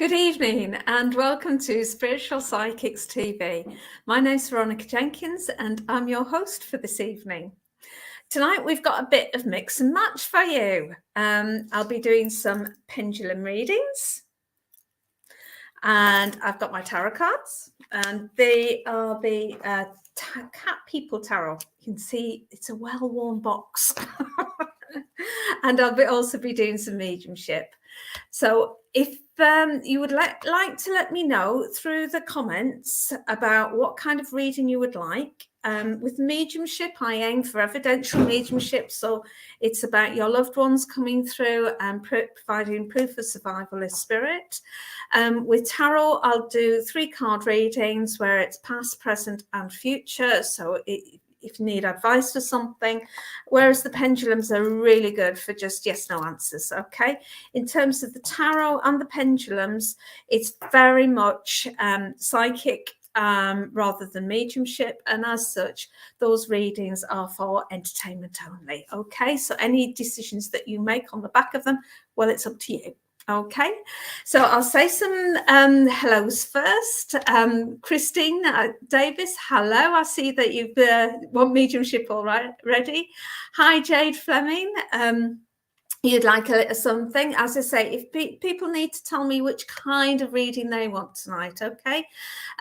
Good evening and welcome to Spiritual Psychics TV. My name's Veronica Jenkins and I'm your host for this evening. Tonight we've got a bit of mix and match for you. I'll be doing some pendulum readings and I've got my tarot cards and they are the Cat People Tarot. You can see it's a well-worn box. And I'll also be doing some mediumship. So if you would like to let me know through the comments about what kind of reading you would like. With mediumship, I aim for evidential mediumship. So it's about your loved ones coming through and providing proof of survival of spirit. With tarot, I'll do 3-card readings where it's past, present and future. So if you need advice for something, whereas the pendulums are really good for just yes, no answers, okay? In terms of the tarot and the pendulums, it's very much psychic rather than mediumship, and as such, those readings are for entertainment only, okay? So any decisions that you make on the back of them, well, it's up to you. Okay, so I'll say some hellos first. Christine Davis, hello. I see that you've want mediumship already. Hi, Jade Fleming. You'd like a little something. As I say, if people need to tell me which kind of reading they want tonight, okay?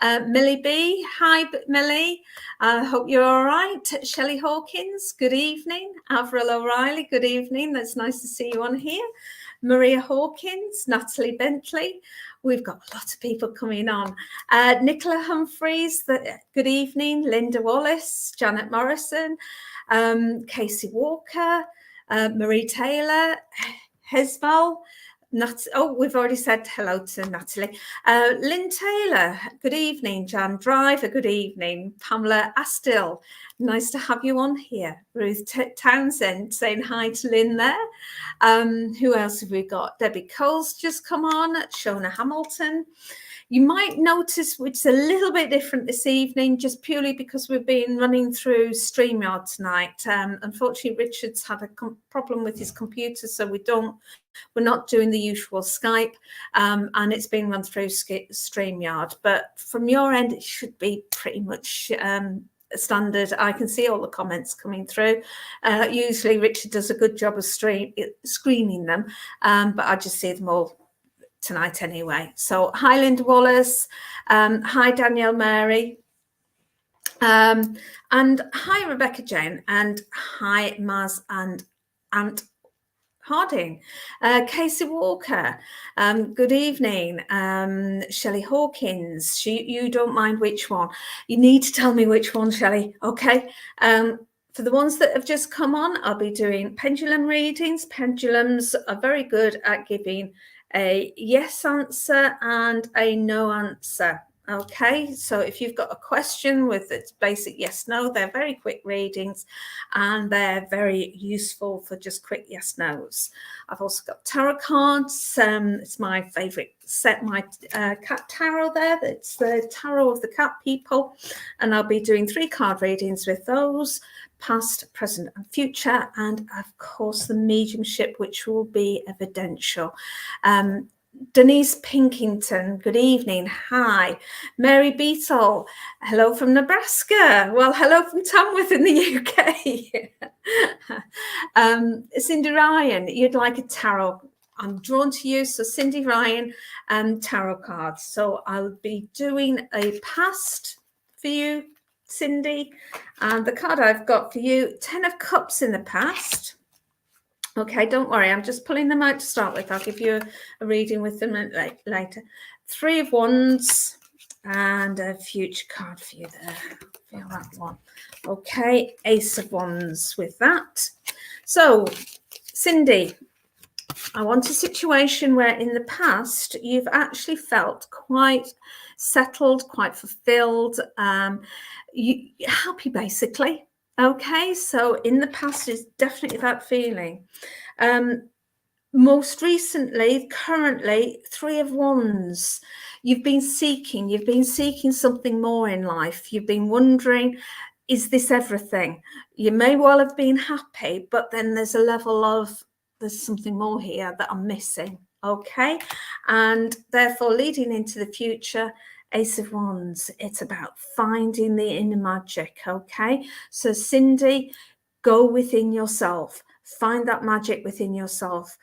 Millie B, hi Millie. I hope you're all right. Shelley Hawkins, good evening. Avril O'Reilly, good evening. That's nice to see you on here. Maria Hawkins, Natalie Bentley. We've got a lot of people coming on. Nicola Humphreys, good evening. Linda Wallace, Janet Morrison, Casey Walker, Marie Taylor, Hezbal. We've already said hello to Natalie. Lynn Taylor, good evening. Jan Driver, good evening. Pamela Astill, nice to have you on here. Ruth Townsend saying hi to Lynn there. Who else have we got? Debbie Cole's just come on. Shona Hamilton. You might notice which is a little bit different this evening, just purely because we've been running through StreamYard tonight. Unfortunately, Richard's had a problem with his computer, so we're not doing the usual Skype, and it's been run through StreamYard. But from your end, it should be pretty much standard. I can see all the comments coming through. Usually, Richard does a good job of screening them, but I just see them all tonight anyway. So hi Linda Wallace, hi Danielle Mary, and hi Rebecca Jane, and hi Maz and Ant Harding. Casey Walker, good evening. Shelley Hawkins, you don't mind which one. You need to tell me which one, Shelley, okay? For the ones that have just come on, I'll be doing pendulum readings. Pendulums are very good at giving a yes answer and a no answer. Okay, so if you've got a question with its basic yes, no, they're very quick readings and they're very useful for just quick yes, no's. I've also got tarot cards. It's my favorite set, my cat tarot there. It's the tarot of the cat people. And I'll be doing 3-card readings with those, past, present and future. And of course, the mediumship, which will be evidential. Denise Pinkington, good evening. Hi. Mary Beetle, hello from Nebraska. Well, hello from Tamworth in the UK. Cindy Ryan, you'd like a tarot. I'm drawn to you. So Cindy Ryan, tarot cards. So I'll be doing a past for you, Cindy. And the card I've got for you, 10 of Cups in the past. Okay, don't worry. I'm just pulling them out to start with. I'll give you a reading with them later. 3 of Wands and a future card for you there. Feel that one. Okay, Ace of Wands with that. So, Cindy, I want a situation where in the past you've actually felt quite settled, quite fulfilled, happy basically. Okay, so in the past is definitely that feeling. Most recently, currently, 3 of Wands. You've been seeking something more in life. You've been wondering, is this everything? You may well have been happy, but then there's a level of, there's something more here that I'm missing. Okay, and therefore leading into the future, Ace of Wands, it's about finding the inner magic. Okay, so Cindy, go within yourself, find that magic within yourself.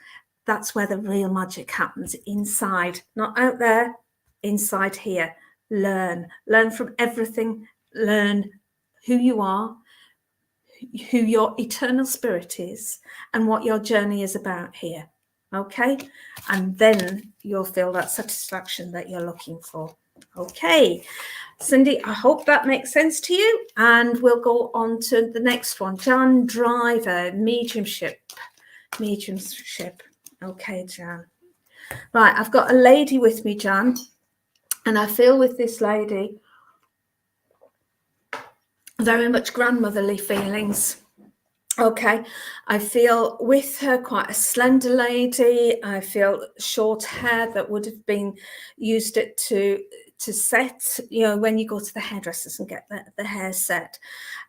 That's where the real magic happens, inside, not out there, inside here. Learn from everything, learn who you are, who your eternal spirit is, and what your journey is about here. Okay, and then you'll feel that satisfaction that you're looking for. Okay, Cindy, I hope that makes sense to you, and we'll go on to the next one. Jan Driver, mediumship. Okay, Jan. Right, I've got a lady with me, Jan, and I feel with this lady very much grandmotherly feelings. Okay, I feel with her quite a slender lady. I feel short hair that would have been used it to set, you know, when you go to the hairdressers and get the hair set.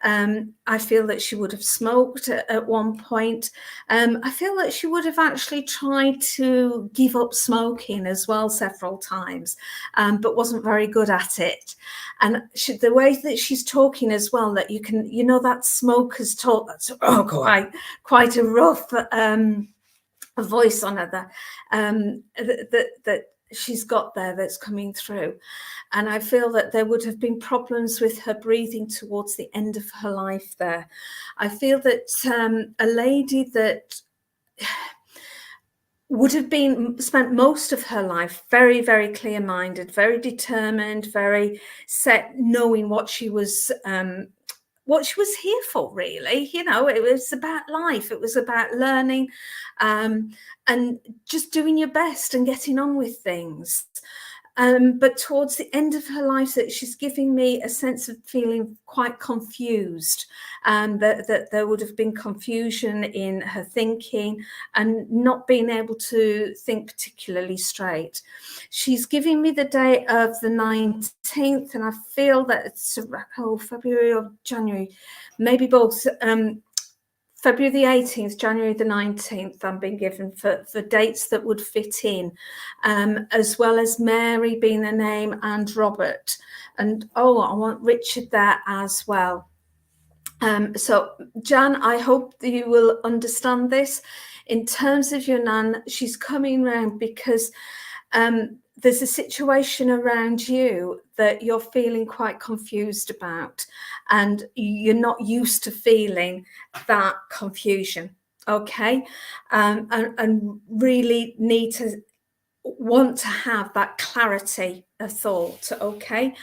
I feel that she would have smoked at one point. I feel that she would have actually tried to give up smoking as well several times, but wasn't very good at it. And the way that she's talking as well, that you can, you know, that smoker's talk, that's quite a rough voice on her that she's got there that's coming through. And I feel that there would have been problems with her breathing towards the end of her life there. I feel that a lady that would have been spent most of her life very, very clear-minded, very determined, very set, knowing what she was here for, really. You know, it was about life. It was about learning and just doing your best and getting on with things. But towards the end of her life, that she's giving me a sense of feeling quite confused, that there would have been confusion in her thinking and not being able to think particularly straight. She's giving me the day of the 19th, and I feel that it's February or January, maybe both. February the 18th, January the 19th, I'm being given for dates that would fit in, as well as Mary being a name and Robert. And I want Richard there as well. So Jan, I hope that you will understand this. In terms of your nan, she's coming round because there's a situation around you that you're feeling quite confused about, and you're not used to feeling that confusion. Okay, and really want to have that clarity of thought. Okay,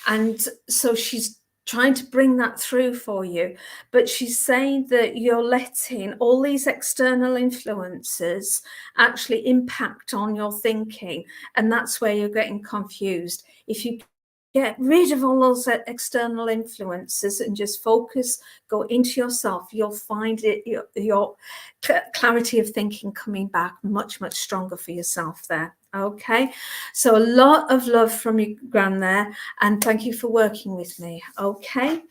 and so she's trying to bring that through for you, but she's saying that you're letting all these external influences actually impact on your thinking, and that's where you're getting confused. If you get rid of all those external influences and just focus, go into yourself, you'll find your clarity of thinking coming back much, much stronger for yourself there. Okay, so a lot of love from you, Gran, there, and thank you for working with me. Okay,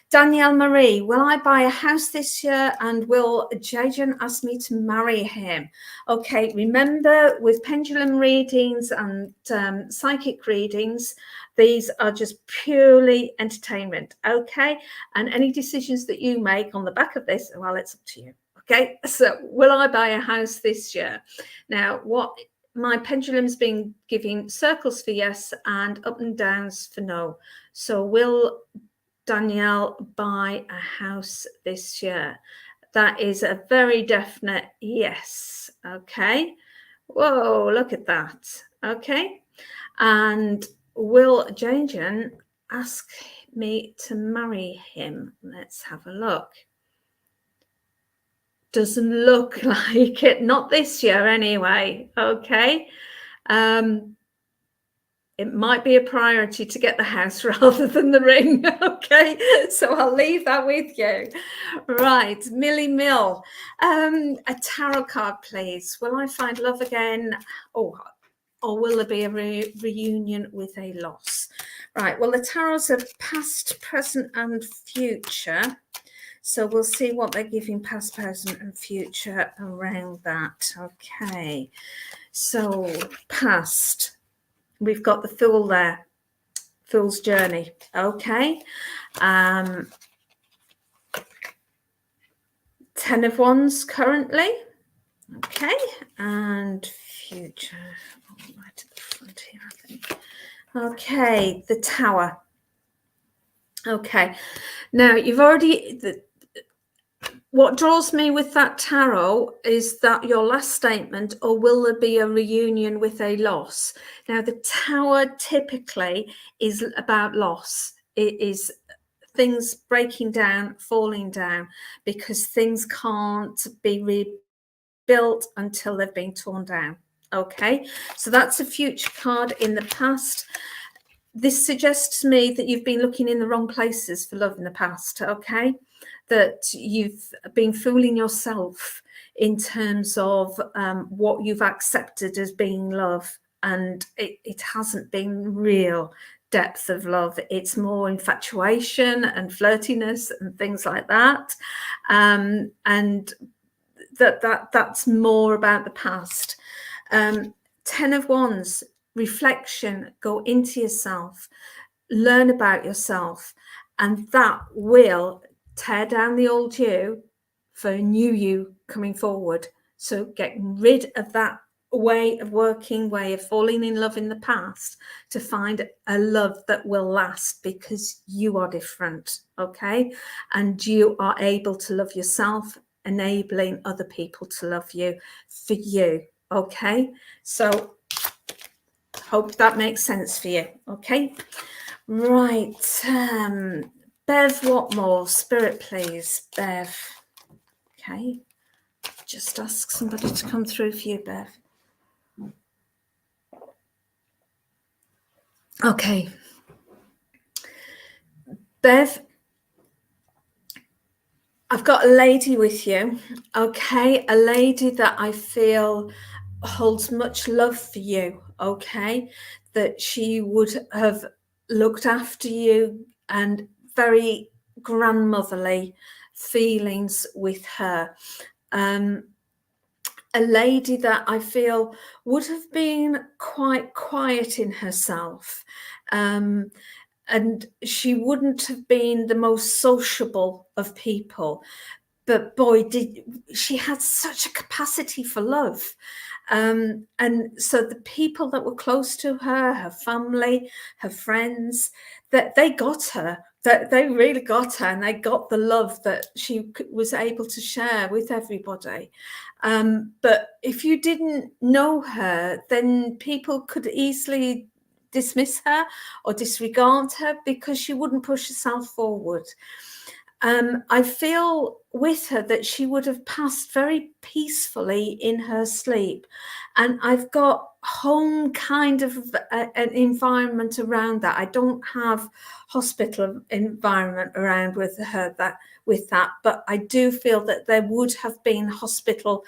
Danielle Marie, will I buy a house this year, and will Jajan ask me to marry him? Okay, remember, with pendulum readings and psychic readings, these are just purely entertainment. Okay, and any decisions that you make on the back of this, well, it's up to you. Okay, so will I buy a house this year? Now, what my pendulum's been giving circles for yes and up and downs for no. So will Danielle buy a house this year? That is a very definite yes. Okay. Whoa, look at that. Okay. And will Jajan ask me to marry him? Let's have a look. Doesn't look like it. Not this year anyway. Okay. It might be a priority to get the house rather than the ring. Okay, so I'll leave that with you. Right, Millie Mill, a tarot card, please. Will I find love again? Or will there be a reunion with a loss? Right, well, the tarots are past, present, and future. So we'll see what they're giving past, present, and future around that. Okay. So past, we've got the Fool there, Fool's Journey. Okay. 10 of Wands currently. Okay. And future. Right at the front here, I think. Okay. The Tower. Okay. Now, you've already... What draws me with that tarot is that your last statement, or will there be a reunion with a loss? Now, the Tower typically is about loss. It is things breaking down, falling down, because things can't be rebuilt until they've been torn down. Okay, so that's a future card in the past. This suggests to me that you've been looking in the wrong places for love in the past. Okay, that you've been fooling yourself in terms of what you've accepted as being love, and it hasn't been real depth of love. It's more infatuation and flirtiness and things like that, and that's more about the past. 10 of Wands, reflection, go into yourself, learn about yourself, and that will tear down the old you for a new you coming forward. So get rid of that way of working, way of falling in love in the past, to find a love that will last, because you are different. Okay, and you are able to love yourself, enabling other people to love you for you. Okay, so hope that makes sense for you. Okay, right. Bev, what more? Spirit, please. Bev. Okay, just ask somebody to come through for you, Bev. Okay, Bev, I've got a lady with you. Okay, a lady that I feel holds much love for you. Okay, that she would have looked after you, and very grandmotherly feelings with her. A lady that I feel would have been quite quiet in herself, and she wouldn't have been the most sociable of people, but boy, did she had such a capacity for love. And so the people that were close to her, her family, her friends, that they got her, that they really got her, and they got the love that she was able to share with everybody. But if you didn't know her, then people could easily dismiss her or disregard her because she wouldn't push herself forward. I feel with her that she would have passed very peacefully in her sleep. And I've got home kind of an environment around that. I don't have hospital environment around with her with that, but I do feel that there would have been hospital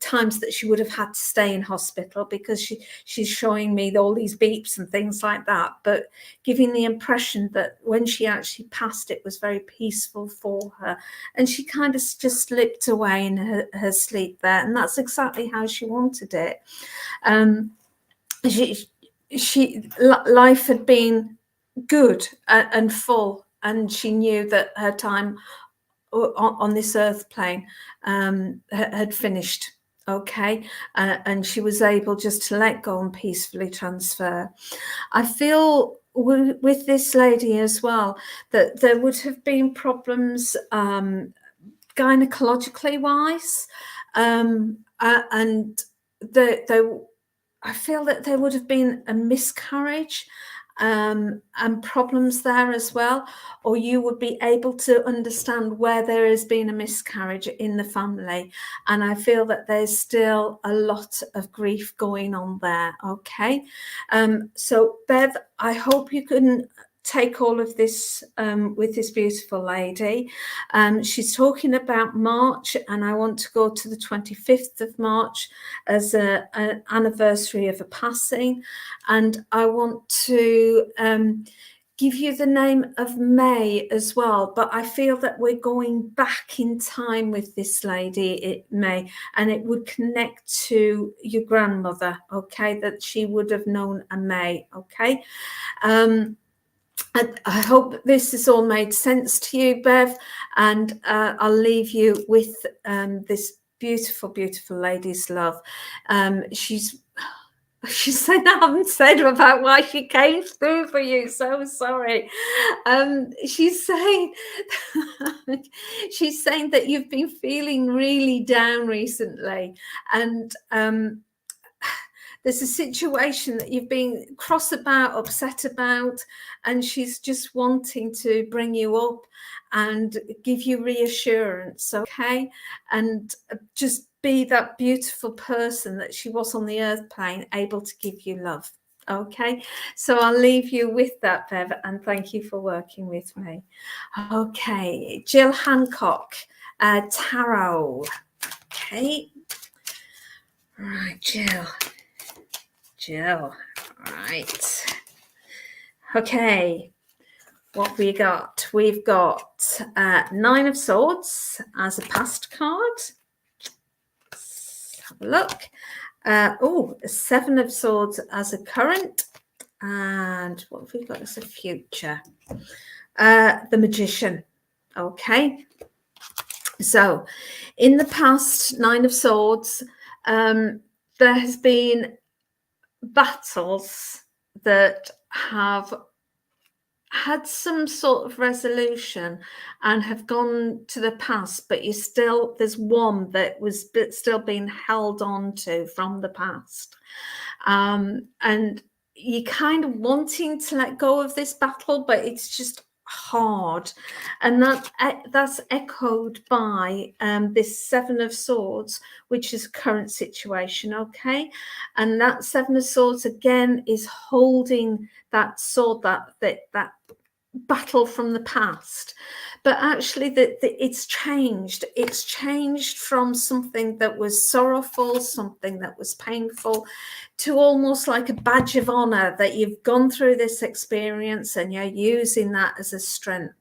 times that she would have had to stay in hospital, because she's showing me all these beeps and things like that, but giving the impression that when she actually passed, it was very peaceful for her, and she kind of just slipped away in her sleep there, and that's exactly how she wanted it. Life had been good and full, and she knew that her time on this earth plane had finished. Okay, and she was able just to let go and peacefully transfer. I feel with this lady as well that there would have been problems gynecologically wise, and I feel that there would have been a miscarriage and problems there as well, or you would be able to understand where there has been a miscarriage in the family. And I feel that there's still a lot of grief going on there. Okay, so Bev, I hope you can take all of this with this beautiful lady. She's talking about March, and I want to go to the 25th of March as an anniversary of a passing, and I want to give you the name of May as well, but I feel that we're going back in time with this lady, May, and it would connect to your grandmother, okay, that she would have known a May, okay. I hope this has all made sense to you, Bev, and I'll leave you with this beautiful, beautiful lady's love. She's saying I haven't said about why she came through for you. So sorry. She's saying she's saying that you've been feeling really down recently, and there's a situation that you've been cross about, upset about, and she's just wanting to bring you up and give you reassurance, okay? And just be that beautiful person that she was on the earth plane, able to give you love, okay? So I'll leave you with that, Bev, and thank you for working with me. Okay, Jill Hancock, Tarot. Okay. Right, Jill, right. Okay, what we got? We've got Nine of Swords as a past card. Let's have a look. Seven of Swords as a current. And what have we got as a future? The Magician. Okay. So, in the past, Nine of Swords, there has been battles that have had some sort of resolution and have gone to the past, but there's one that was still being held on to from the past, and you're kind of wanting to let go of this battle, but it's just hard, and that's echoed by this Seven of Swords, which is current situation, okay? And that Seven of Swords again is holding that sword, that battle from the past, but actually it's changed from something that was sorrowful, something that was painful, to almost like a badge of honor that you've gone through this experience and you're using that as a strength.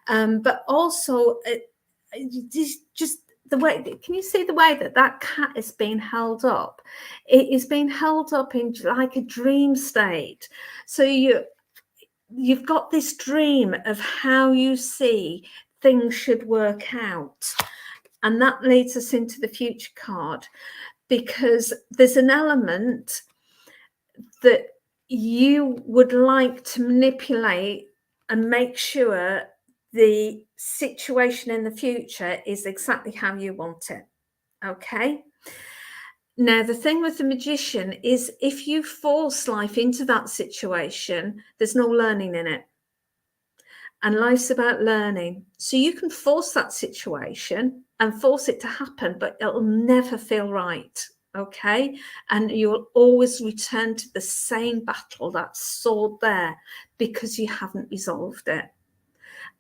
But also just the way, can you see the way that cat is being held up? It is being held up in like a dream state. So you've got this dream of how you see things should work out. And that leads us into the future card, because there's an element that you would like to manipulate and make sure the situation in the future is exactly how you want it. Okay. Now, the thing with the Magician is if you force life into that situation, there's no learning in it. And life's about learning. So you can force that situation and force it to happen, but it'll never feel right. Okay. And you'll always return to the same battle, that sword there, because you haven't resolved it.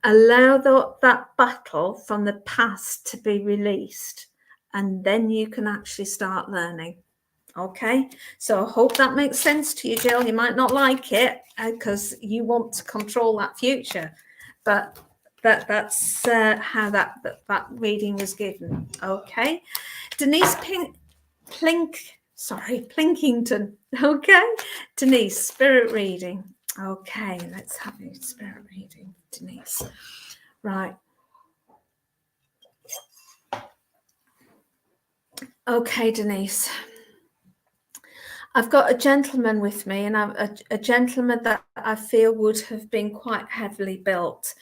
Allow that battle from the past to be released, and then you can actually start learning. Okay, so I hope that makes sense to you, Jill. You might not like it because you want to control that future, but that's how that reading was given. Okay, Denise Plinkington. Okay, Denise, spirit reading. Okay, let's have a spirit reading, Denise. Right. Okay, Denise. I've got a gentleman with me, and a gentleman that I feel would have been quite heavily built,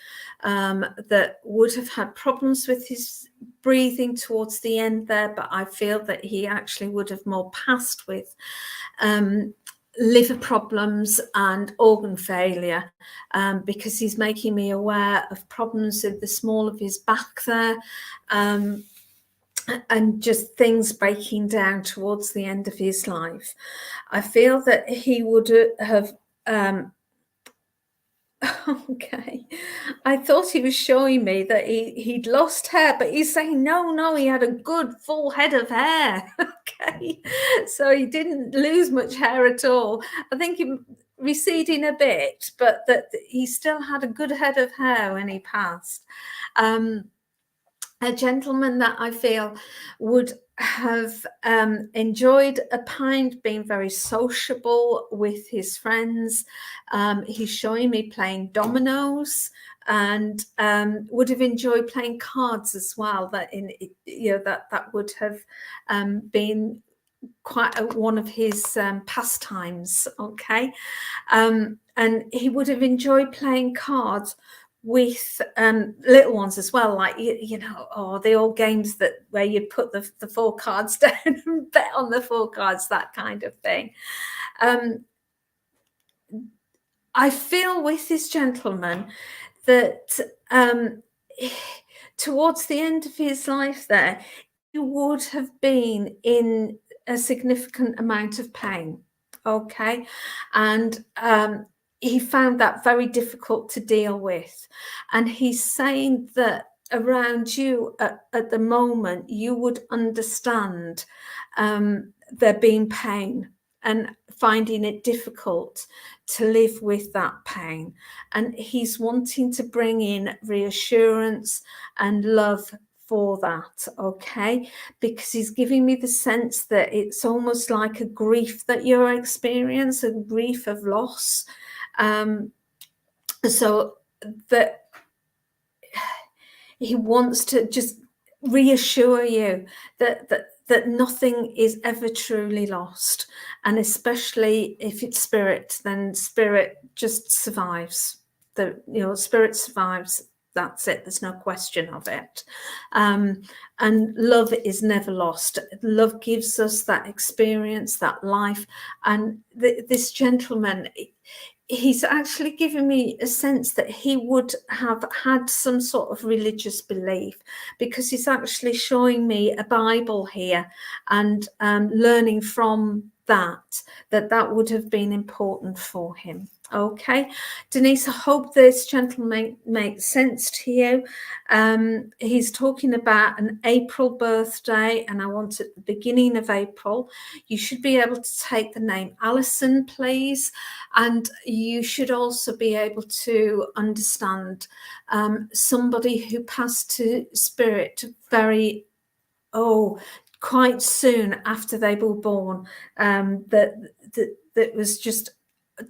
that would have had problems with his breathing towards the end there, but I feel that he actually would have more passed with liver problems and organ failure, because he's making me aware of problems in the small of his back there, and just things breaking down towards the end of his life. I feel that he would have okay, I thought he was showing me that he'd lost hair, but he's saying no, he had a good full head of hair. Okay, so he didn't lose much hair at all. I think receding a bit, but that he still had a good head of hair when he passed. A gentleman that I feel would have enjoyed a pint, being very sociable with his friends. He's showing me playing dominoes, and would have enjoyed playing cards as well. That that would have been quite one of his pastimes. Okay, and he would have enjoyed playing cards with little ones as well, like the old games that where you put the 4 cards down and bet on the 4 cards, that kind of thing. I feel with this gentleman that towards the end of his life there, he would have been in a significant amount of pain. Okay, and he found that very difficult to deal with. And he's saying that around you at the moment, you would understand there being pain and finding it difficult to live with that pain. And he's wanting to bring in reassurance and love for that, okay? Because he's giving me the sense that it's almost like a grief that you're experiencing, a grief of loss. So that he wants to just reassure you that nothing is ever truly lost, and especially if it's spirit, then spirit just survives. Spirit survives. That's it. There's no question of it. And love is never lost. Love gives us that experience, that life. And this gentleman, he's actually given me a sense that he would have had some sort of religious belief, because he's actually showing me a Bible here, and learning from that would have been important for him. Okay, Denise, I hope this gentleman makes sense to you. He's talking about an April birthday, and I want at the beginning of April. You should be able to take the name Alison, please, and you should also be able to understand somebody who passed to spirit quite soon after they were born, that was just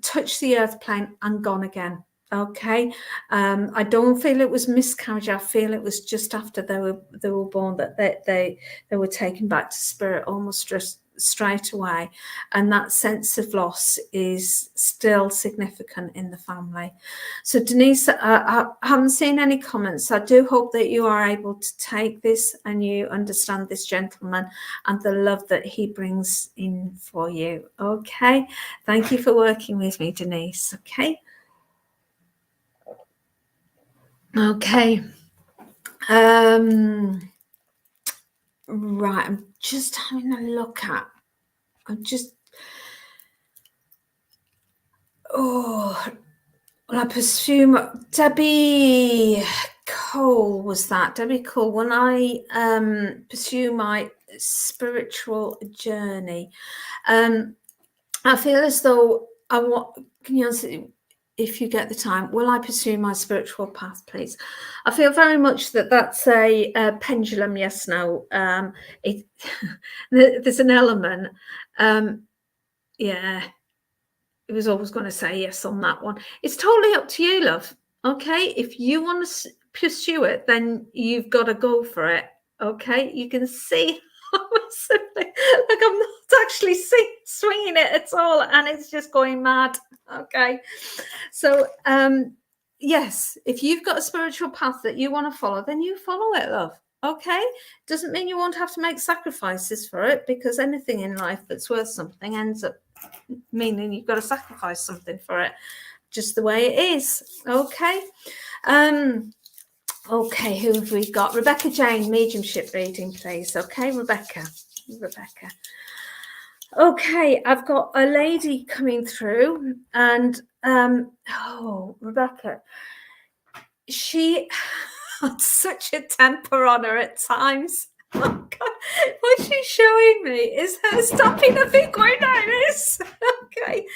touched the earth plane and gone again. Okay, I don't feel it was miscarriage. I feel it was just after they were born that they were taken back to spirit almost just straight away, and that sense of loss is still significant in the family. So Denise, I haven't seen any comments. I do hope that you are able to take this and you understand this gentleman and the love that he brings in for you. Okay, thank you for working with me, Denise. Okay, right, I'm just having a look at, I presume Debbie Cole was that. Debbie Cole, when I pursue my spiritual journey, I feel as though can you answer if you get the time? Will I pursue my spiritual path, please? I feel very much that that's a pendulum, yes, no. There's an element. Yeah. It was always going to say yes on that one. It's totally up to you, love. Okay, if you want to pursue it, then you've got to go for it. Okay, you can see like I'm not actually swinging it at all, and it's just going mad. Okay, so yes, if you've got a spiritual path that you want to follow, then you follow it, love. Okay, doesn't mean you won't have to make sacrifices for it, because anything in life that's worth something ends up meaning you've got to sacrifice something for it, just the way it is. Okay, okay, who have we got? Rebecca Jane, mediumship reading, please. Okay, Rebecca. Okay, I've got a lady coming through, and Rebecca, she had such a temper on her at times. Oh God. What she's showing me is her stopping a bit going like this. Okay.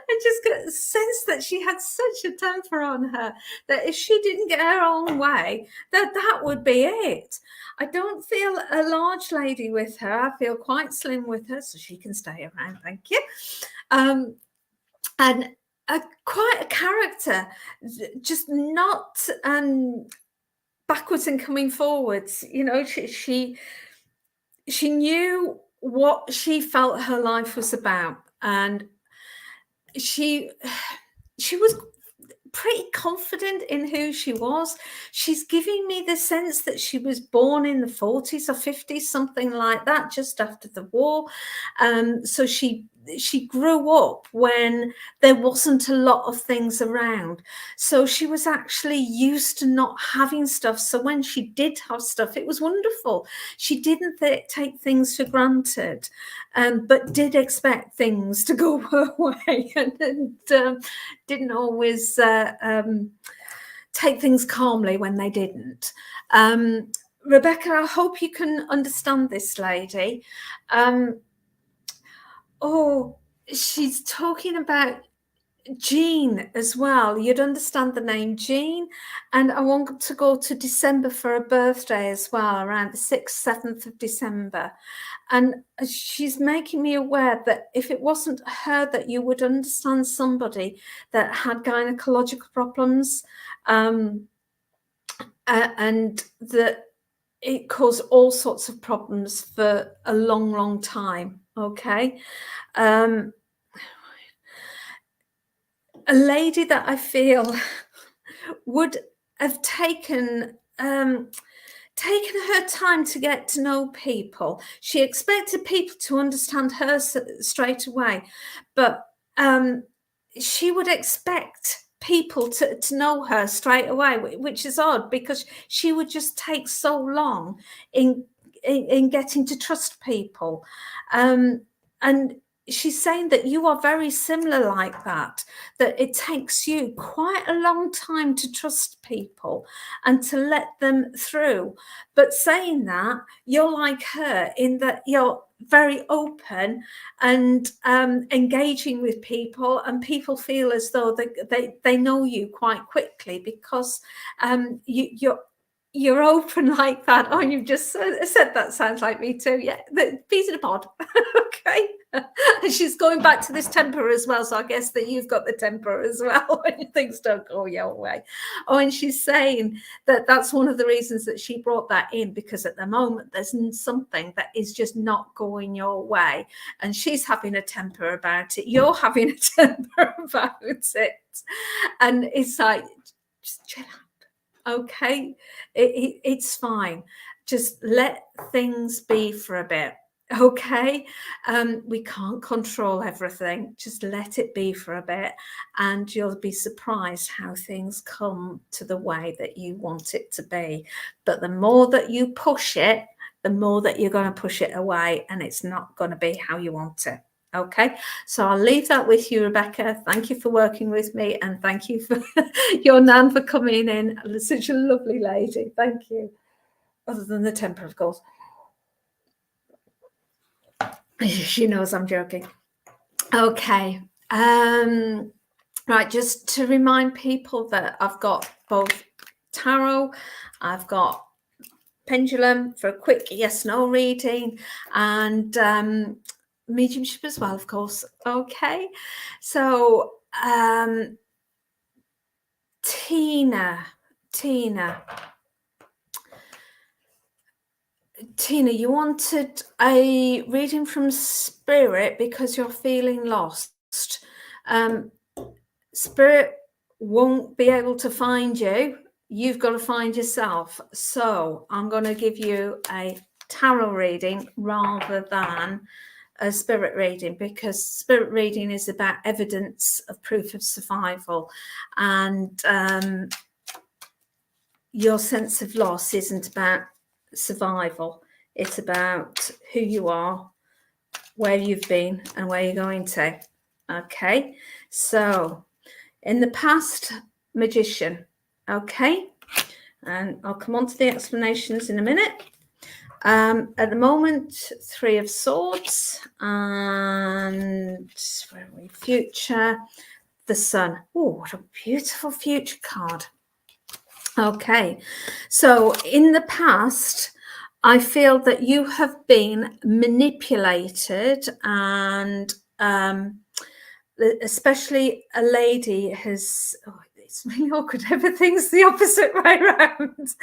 I just got a sense that she had such a temper on her that if she didn't get her own way, that would be it. I don't feel a large lady with her. I feel quite slim with her, so she can stay around. Thank you. And quite a character, just not backwards and coming forwards. You know, she knew what she felt her life was about, and she was pretty confident in who she was. She's giving me the sense that she was born in the 40s or 50s, something like that, just after the war. So she grew up when there wasn't a lot of things around. So she was actually used to not having stuff. So when she did have stuff, it was wonderful. She didn't take things for granted, but did expect things to go her way, and didn't always take things calmly when they didn't. Rebecca, I hope you can understand this lady. Oh, she's talking about Jean as well. You'd understand the name Jean. And I want to go to December for a birthday as well, around the 6th, 7th of December. And she's making me aware that if it wasn't her, that you would understand somebody that had gynecological problems, and that it caused all sorts of problems for a long, long time. Okay. A lady that I feel would have taken her time to get to know people. She expected people to understand her straight away, but she would expect people to know her straight away, which is odd, because she would just take so long in getting to trust people. And she's saying that you are very similar like that it takes you quite a long time to trust people and to let them through. But saying that, you're like her in that you're very open and engaging with people, and people feel as though they know you quite quickly because you're open like that. Oh, you've just said that sounds like me too. Yeah, the peas in a pod. Okay. And she's going back to this temper as well. So I guess that you've got the temper as well when things don't go your way. Oh, and she's saying that that's one of the reasons that she brought that in, because at the moment there's something that is just not going your way. And she's having a temper about it. You're having a temper about it. And it's like, just chill out. Okay, it's fine. Just let things be for a bit. Okay, we can't control everything. Just let it be for a bit, and you'll be surprised how things come to the way that you want it to be. But the more that you push it, the more that you're going to push it away, and it's not going to be how you want it. Okay, so I'll leave that with you, Rebecca. Thank you for working with me, and thank you for your Nan for coming in. Such a lovely lady. Thank you. Other than the temper, of course. She knows I'm joking. Okay. Right, just to remind people that I've got both tarot, I've got pendulum for a quick yes/no reading, and mediumship as well, of course. Okay, so Tina, you wanted a reading from Spirit because you're feeling lost. Spirit won't be able to find you. You've got to find yourself. So I'm going to give you a tarot reading rather than a spirit reading, because spirit reading is about evidence of proof of survival, and your sense of loss isn't about survival. It's about who you are, where you've been, and where you're going to. Okay, so in the past, Magician. Okay, and I'll come on to the explanations in a minute. At the moment, 3 of Swords, and where are we? Future, the Sun. Oh, what a beautiful future card. Okay, so in the past, I feel that you have been manipulated, and especially a lady has, oh, it's really awkward, everything's the opposite way around.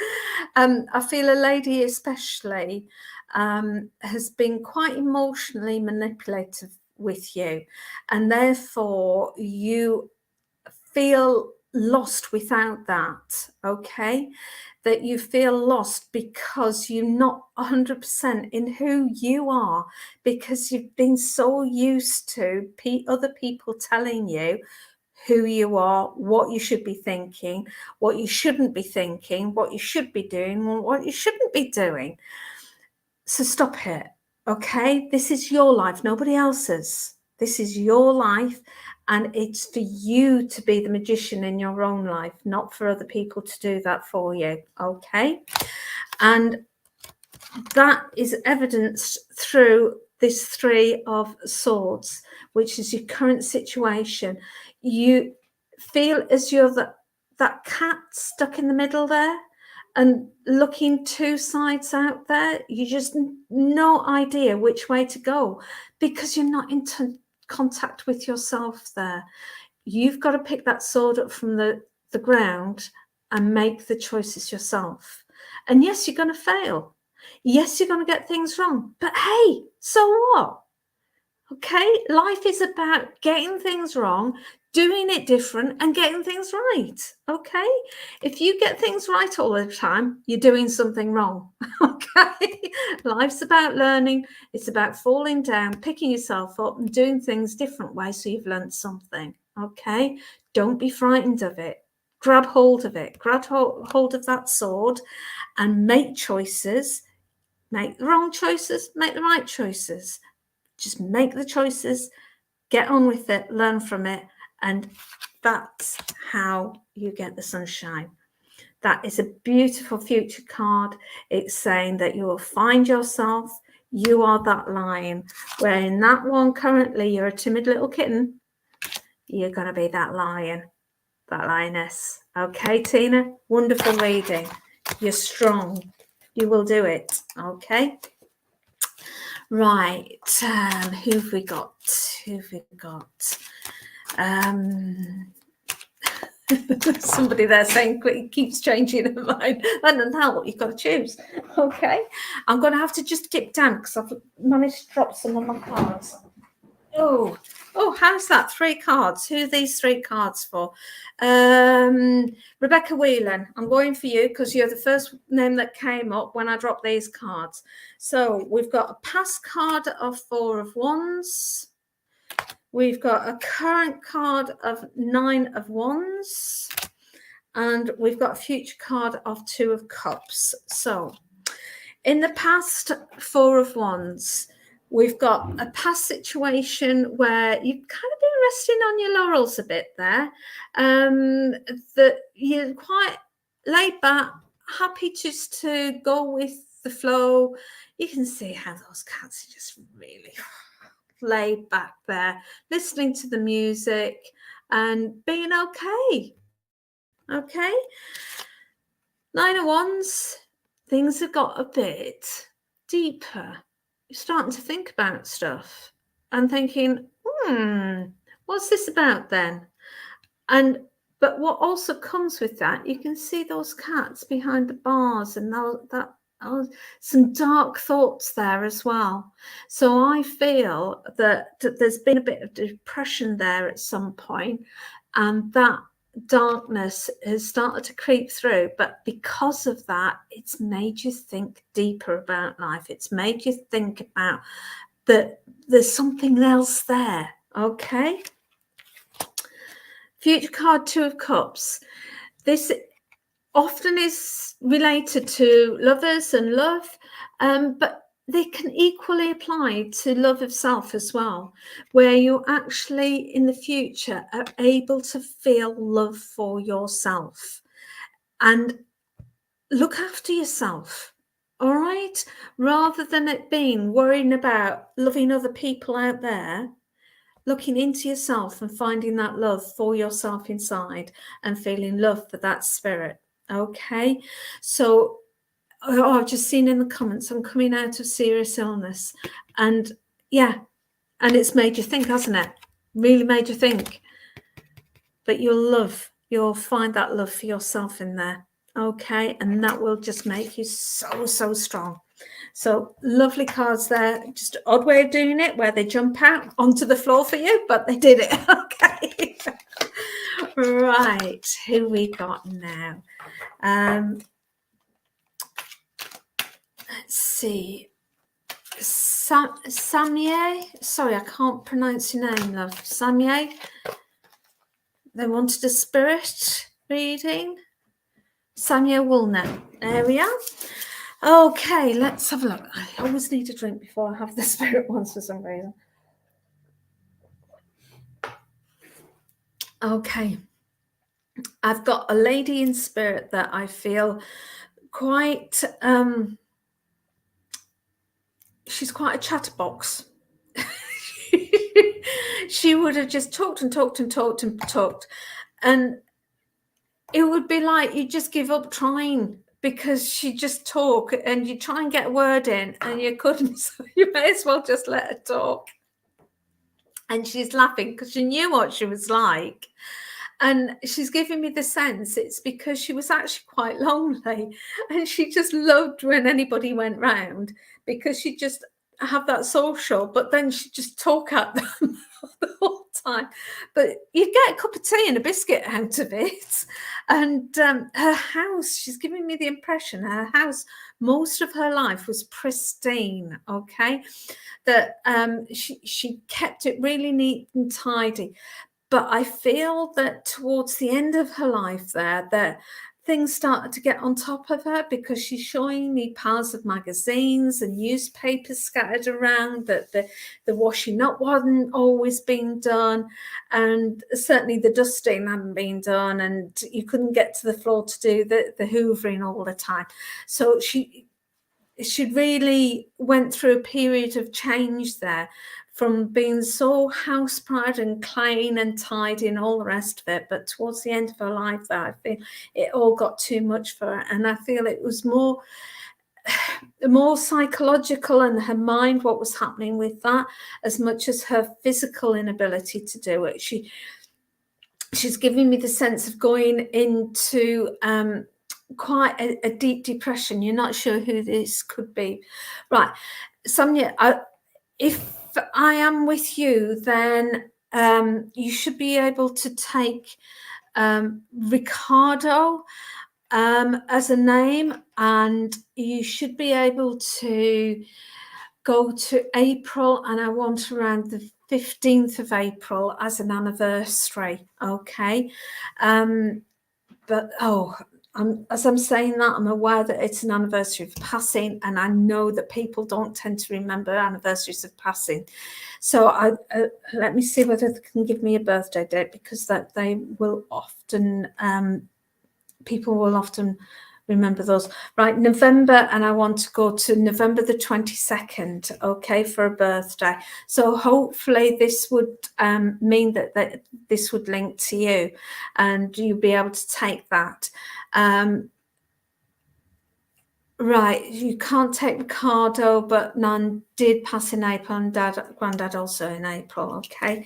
I feel a lady especially has been quite emotionally manipulative with you, and therefore you feel lost without that. Okay, that you feel lost because you're not 100% in who you are, because you've been so used to other people telling you who you are, what you should be thinking, what you shouldn't be thinking, what you should be doing, and what you shouldn't be doing. So stop it. Okay, this is your life, nobody else's. This is your life, and it's for you to be the magician in your own life, not for other people to do that for you. Okay, and that is evidenced through this 3 of Swords, which is your current situation. You feel as you're that cat stuck in the middle there and looking 2 sides out there. You just no idea which way to go because you're not in contact with yourself there. You've got to pick that sword up from the ground and make the choices yourself. And yes, you're going to fail. Yes, you're going to get things wrong. But hey, so what? Okay, life is about getting things wrong, doing it different, and getting things right. Okay, if you get things right all the time, you're doing something wrong. Okay, life's about learning. It's about falling down, picking yourself up, and doing things different ways so you've learned something. Okay, don't be frightened of it. Grab hold of it. Grab hold of that sword and make choices. Make the wrong choices, make the right choices. Just make the choices, get on with it, learn from it, and that's how you get the sunshine. That is a beautiful future card. It's saying that you will find yourself. You are that lion. Where in that one currently you're a timid little kitten, you're going to be that lion, that lioness. Okay, Tina? Wonderful reading. You're strong. You will do it. Okay? Right, who've we got? Somebody there saying it keeps changing their mind. I don't know what you've got to choose. Okay, I'm going to have to just dip down because I've managed to drop some of my cards. Oh, how's that? 3 cards. Who are these 3 cards for? Rebecca Whelan, I'm going for you because you're the first name that came up when I dropped these cards. So we've got a past card of 4 of Wands. We've got a current card of 9 of Wands. And we've got a future card of 2 of Cups. So in the past 4 of Wands, we've got a past situation where you've kind of been resting on your laurels a bit there. That you're quite laid back, happy just to go with the flow. You can see how those cats are just really laid back there, listening to the music and being okay. Okay. 9 of Wands, things have got a bit deeper. You're starting to think about stuff and thinking, what's this about then? But what also comes with that, you can see those cats behind the bars and that some dark thoughts there as well. So I feel that there's been a bit of depression there at some point, and that darkness has started to creep through, but because of that, it's made you think deeper about life. It's made you think about that there's something else there. Okay, future card 2 of Cups. This often is related to lovers and love, but they can equally apply to love of self as well, where you actually in the future are able to feel love for yourself and look after yourself. All right, rather than it being worrying about loving other people out there, looking into yourself and finding that love for yourself inside and feeling love for that spirit. Okay, so I've just seen in the comments, I'm coming out of serious illness, and yeah, and it's made you think, hasn't it? Really made you think. But you'll find that love for yourself in there. Okay, and that will just make you so strong. So lovely cards there. Just an odd way of doing it where they jump out onto the floor for you, but they did it. Okay. Right, who we got now? Let's see. Samye. Sorry, I can't pronounce your name, love. Samye. They wanted a spirit reading. Samye Woolner. There we are. Okay, let's have a look. I always need a drink before I have the spirit ones for some reason. Okay. I've got a lady in spirit that I feel quite, she's quite a chatterbox. She would have just talked and talked and talked and talked. And it would be like you just give up trying because she just talk and you try and get a word in and you couldn't. So you may as well just let her talk. And she's laughing because she knew what she was like. And she's giving me the sense it's because she was actually quite lonely and she just loved when anybody went round because she just have that social, but then she just talk at them the whole time. But you get a cup of tea and a biscuit out of it. And her house, she's giving me the impression her house, most of her life was pristine, okay? That she kept it really neat and tidy. But I feel that towards the end of her life there, that things started to get on top of her because she's showing me piles of magazines and newspapers scattered around, that the washing up wasn't always being done, and certainly the dusting hadn't been done, and you couldn't get to the floor to do the hoovering all the time. So she really went through a period of change there, from being so house proud and clean and tidy and all the rest of it. But towards the end of her life, that I feel it all got too much for her. And I feel it was more psychological in her mind, what was happening with that, as much as her physical inability to do it. She's giving me the sense of going into quite a deep depression. You're not sure who this could be. Right. Sonia, if I am with you, then you should be able to take Ricardo as a name, and you should be able to go to April, and I want around the 15th of April as an anniversary. Okay. But as I'm saying that, I'm aware that it's an anniversary of passing, and I know that people don't tend to remember anniversaries of passing. So let me see whether they can give me a birthday date, because that they will often, people will often remember those. Right, November, and I want to go to November the 22nd, okay, for a birthday. So hopefully this would mean that this would link to you, and you'll be able to take that. Right, you can't take Ricardo, but Nan did pass in April, and Granddad also in April, okay.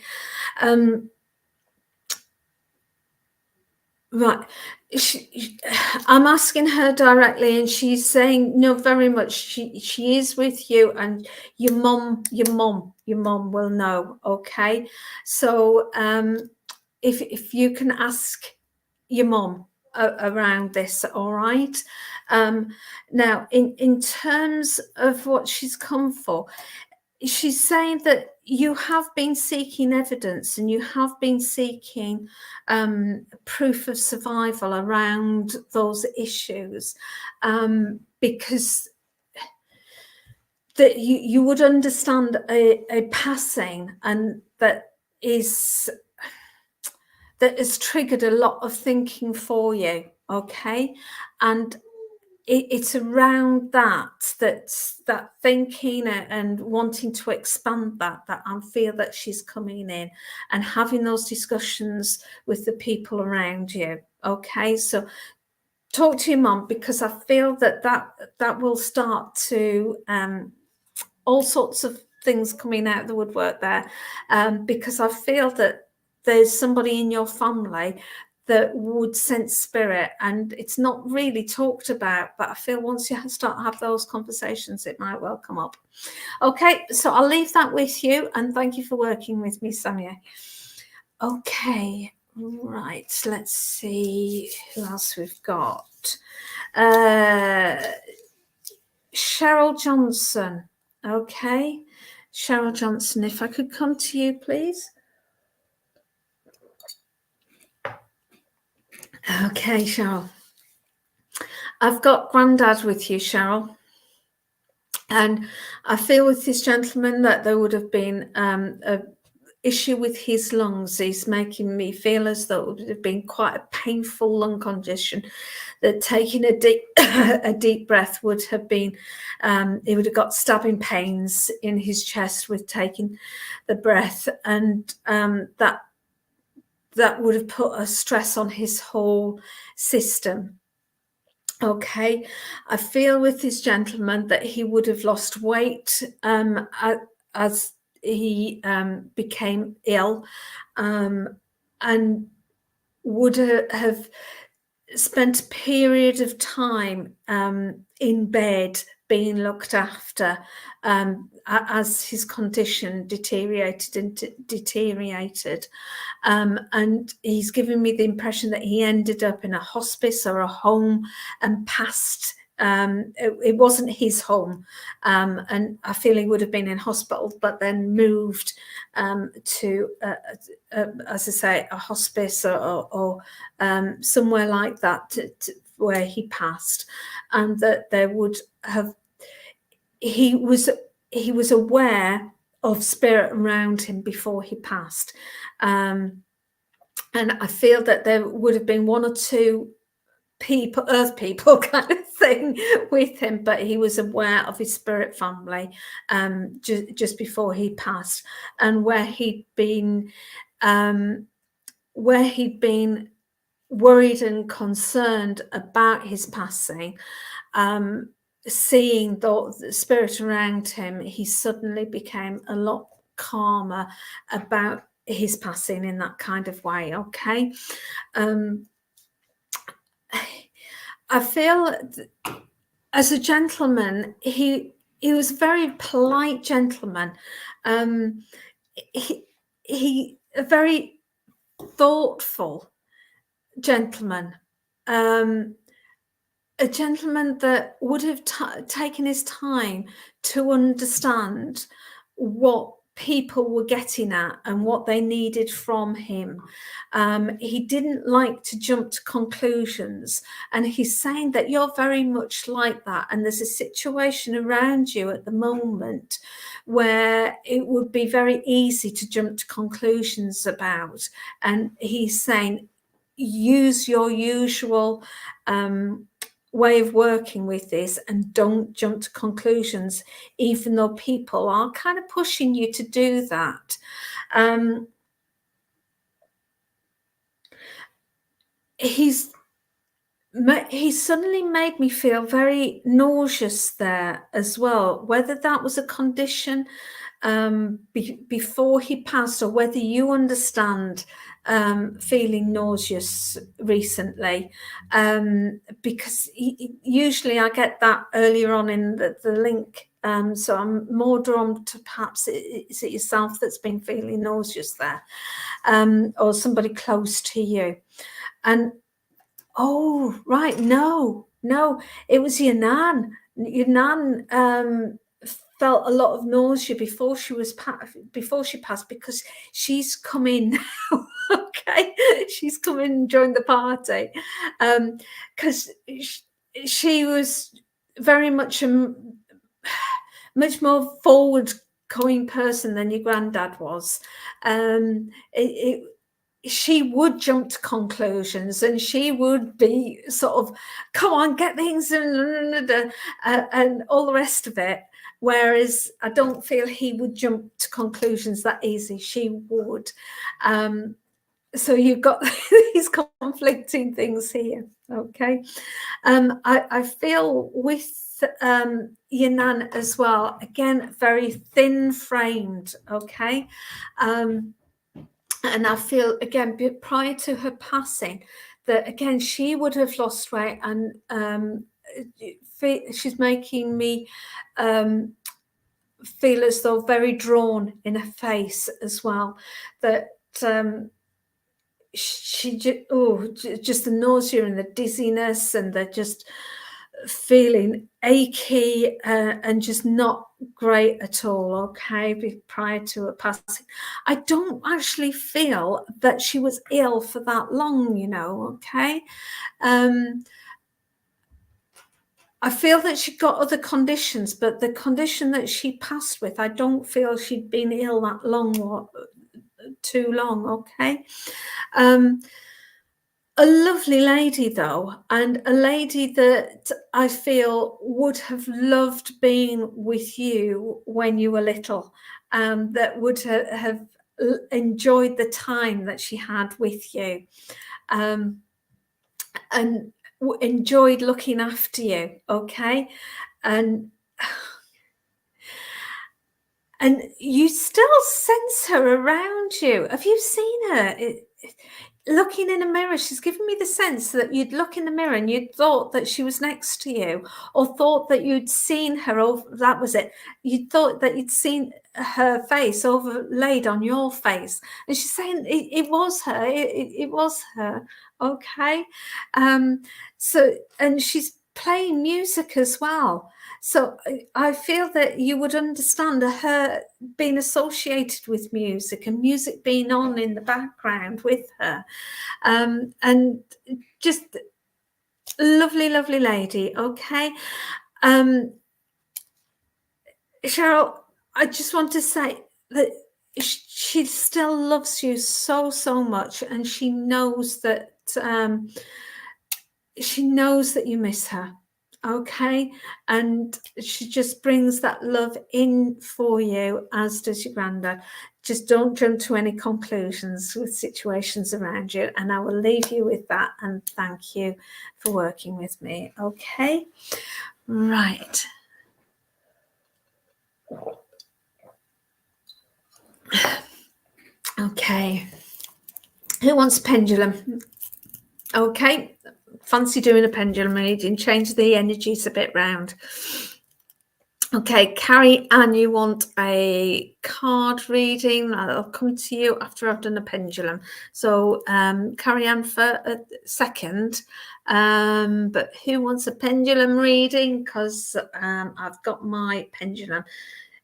Right, I'm asking her directly, and she's saying no, very much. She is with you, and your mum will know. Okay, so if you can ask your mum around this, all right. Now, in terms of what she's come for, she's saying that you have been seeking evidence, and you have been seeking proof of survival around those issues, because that you would understand a passing, and that has triggered a lot of thinking for you, okay. And it's around that thinking and wanting to expand that I feel that she's coming in and having those discussions with the people around you. Okay, so talk to your mum, because I feel that will start to all sorts of things coming out of the woodwork there, because I feel that there's somebody in your family that would sense spirit, and it's not really talked about, but I feel once you start to have those conversations, it might well come up. Okay, so I'll leave that with you, and thank you for working with me, Samia. Okay, right, let's see who else we've got. Cheryl Johnson. Okay, Cheryl Johnson, if I could come to you, please. Okay, Cheryl. I've got Grandad with you, Cheryl. And I feel with this gentleman that there would have been a issue with his lungs. He's making me feel as though it would have been quite a painful lung condition, that taking a deep a deep breath would have been he would have got stabbing pains in his chest with taking the breath, and that would have put a stress on his whole system. Okay, I feel with this gentleman that he would have lost weight as he became ill, and would have spent a period of time in bed being looked after as his condition deteriorated. And he's given me the impression that he ended up in a hospice or a home and passed. It wasn't his home, and I feel he would have been in hospital, but then moved to, as I say, a hospice or somewhere like that where he passed, and that there would have he was aware of spirit around him before he passed, and I feel that there would have been one or two people, earth people kind of thing with him, but he was aware of his spirit family just before he passed, and where he'd been worried and concerned about his passing, seeing the spirit around him, he suddenly became a lot calmer about his passing in that kind of way. Okay, I feel as a gentleman, he was a very polite gentleman. He a very thoughtful gentleman, a gentleman that would have taken his time to understand what people were getting at and what they needed from him. He didn't like to jump to conclusions, and he's saying that you're very much like that, and there's a situation around you at the moment where it would be very easy to jump to conclusions about, and he's saying use your usual way of working with this and don't jump to conclusions, even though people are kind of pushing you to do that. He's suddenly made me feel very nauseous there as well, whether that was a condition before he passed, or whether you understand feeling nauseous recently, because usually I get that earlier on in the link, so I'm more drawn to perhaps is it yourself that's been feeling nauseous there, or somebody close to you. And oh, right, no, it was your nan. Your nan felt a lot of nausea before she passed, because she's come in now. Okay, she's come in and joined the party, because she was very much a much more forward going person than your granddad was. she would jump to conclusions, and she would be sort of, come on, get things and all the rest of it. Whereas I don't feel he would jump to conclusions that easy. She would. So you've got these conflicting things here. Okay. I feel with your nan as well, again, very thin framed. Okay. And I feel, again, prior to her passing, that, again, she would have lost weight, and she's making me feel as though very drawn in her face as well. That she just the nausea and the dizziness and the just feeling achy and just not great at all. Okay, prior to her passing, I don't actually feel that she was ill for that long, you know. Okay, I feel that she got other conditions, but the condition that she passed with, I don't feel she'd been ill that long or too long. Okay. A lovely lady, though, and a lady that I feel would have loved being with you when you were little, that would have enjoyed the time that she had with you, and enjoyed looking after you. Okay, and you still sense her around you. Have you seen her? Looking in a mirror, she's given me the sense that you'd look in the mirror and you'd thought that she was next to you, or thought that you'd seen her over, that was it. You thought that you'd seen her face overlaid on your face. And she's saying it was her, it was her. Okay. So, and she's playing music as well. So I feel that you would understand her being associated with music, and music being on in the background with her. And just lovely, lovely lady. Okay. Cheryl, I just want to say that she still loves you so, so much, and she knows that you miss her. Okay, and she just brings that love in for you, as does your granddad. Just don't jump to any conclusions with situations around you, and I will leave you with that, and thank you for working with me. Okay, right. Okay, who wants a pendulum? Okay, fancy doing a pendulum reading, change the energies a bit round. Okay, Carrie Ann, you want a card reading? I'll come to you after I've done a pendulum. So Carrie Ann for a second, but who wants a pendulum reading? Because I've got my pendulum.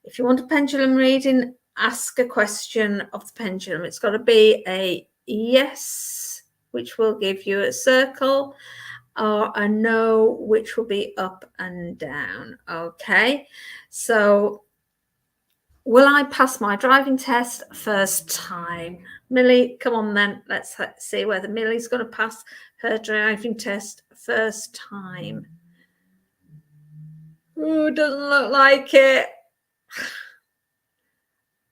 If you want a pendulum reading, ask a question of the pendulum. It's got to be a yes, which will give you a circle, or a no, which will be up and down. Okay, so will I pass my driving test first time? Millie, come on then. Let's see whether Millie's going to pass her driving test first time. Ooh, doesn't look like it.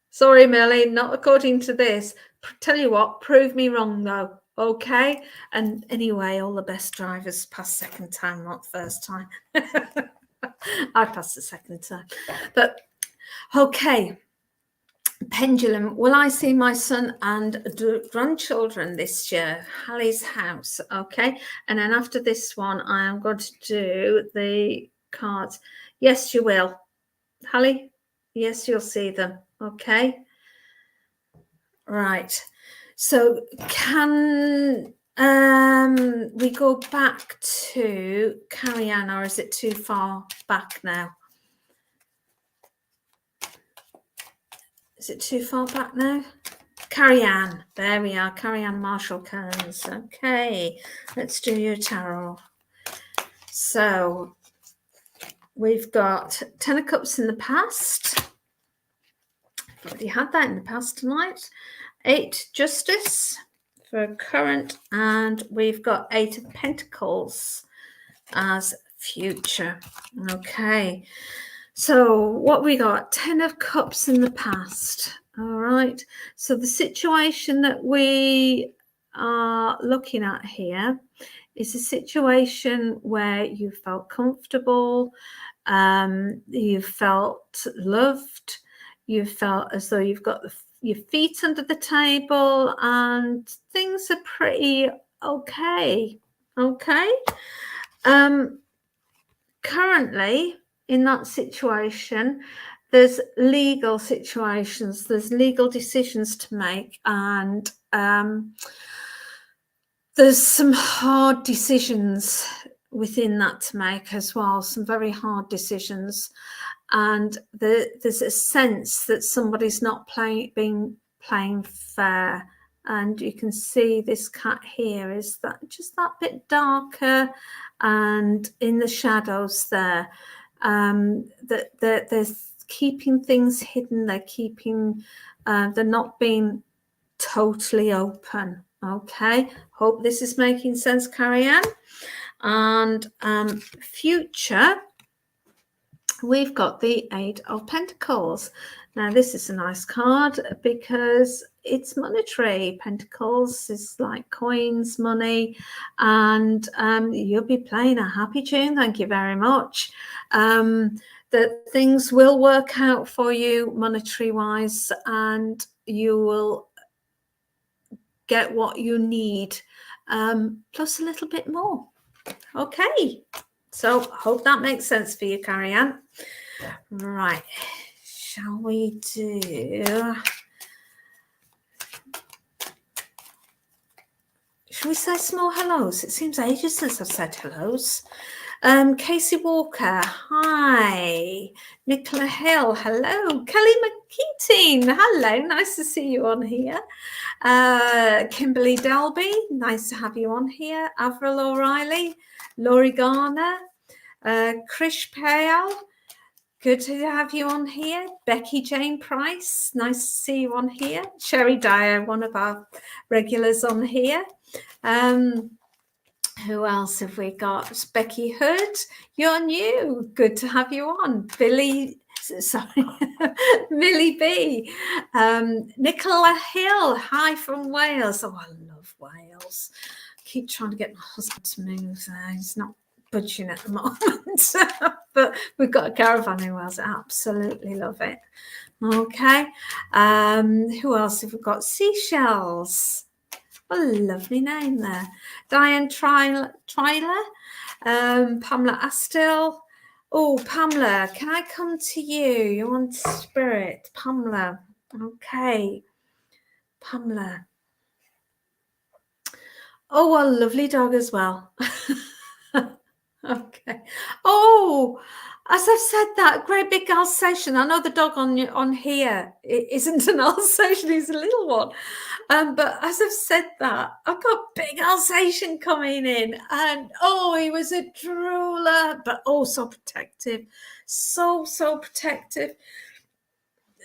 Sorry, Millie, not according to this. Tell you what, prove me wrong though. Okay, and anyway, all the best drivers pass second time, not first time. I passed the second time, but okay. Pendulum. Will I see my son and grandchildren this year? Hallie's house. Okay, and then after this one, I am going to do the cards. Yes, you will, Hallie. Yes, you'll see them. Okay. Right. So can we go back to Carrie Ann, or is it too far back now? Is it too far back now? Carrie Ann. There we are. Carrie Ann Marshall Kearns. Okay. Let's do your tarot. So we've got 10 of Cups in the past. I've already had that in the past tonight. 8 Justice. for current, and we've got Eight of Pentacles as future. Okay, so what we got? 10 of Cups in the past. All right, so the situation that we are looking at here is a situation where you felt comfortable, you felt loved, you felt as though you've got your feet under the table, and things are pretty okay. Currently in that situation, there's legal situations, there's legal decisions to make, and there's some hard decisions within that to make as well, some very hard decisions. And there's a sense that somebody's not playing fair. And you can see this cat here is that just that bit darker and in the shadows there. That they're keeping things hidden. They're keeping, they're not being totally open. Okay, hope this is making sense, Carrie-Anne. And future, we've got the Aid of Pentacles. Now, this is a nice card because it's monetary. Pentacles is like coins, money, and you'll be playing a happy tune. Thank you very much. That things will work out for you monetary-wise, and you will get what you need, plus a little bit more. Okay, so hope that makes sense for you, Carrie-Anne. Right, shall we do... Shall we say some more hellos? It seems ages since I've said hellos. Casey Walker, hi. Nicola Hill, hello. Kelly McKeating, hello. Nice to see you on here. Kimberly Dalby, nice to have you on here. Avril O'Reilly, Laurie Garner, Krish Payal, good to have you on here. Becky Jane Price, nice to see you on here. Sherry Dyer, one of our regulars on here. Who else have we got? Becky Hood, you're new. Good to have you on. Millie B. Nicola Hill, hi from Wales. Oh, I love Wales. I keep trying to get my husband to move there. He's not budging at the moment. But we've got a caravan in Wales. I absolutely love it. Okay. Who else have we got? Seashells. What a lovely name there. Diane Treiler, Pamela Astill. Oh, Pamela, can I come to you? You're on spirit, Pamela. Okay, Pamela. Oh, a lovely dog as well. Okay. Oh, as I've said that, great big Alsatian. I know the dog on here, it isn't an Alsatian, he's a little one. But as I've said that, I've got big Alsatian coming in, and oh, he was a drooler, but oh, so protective, so protective.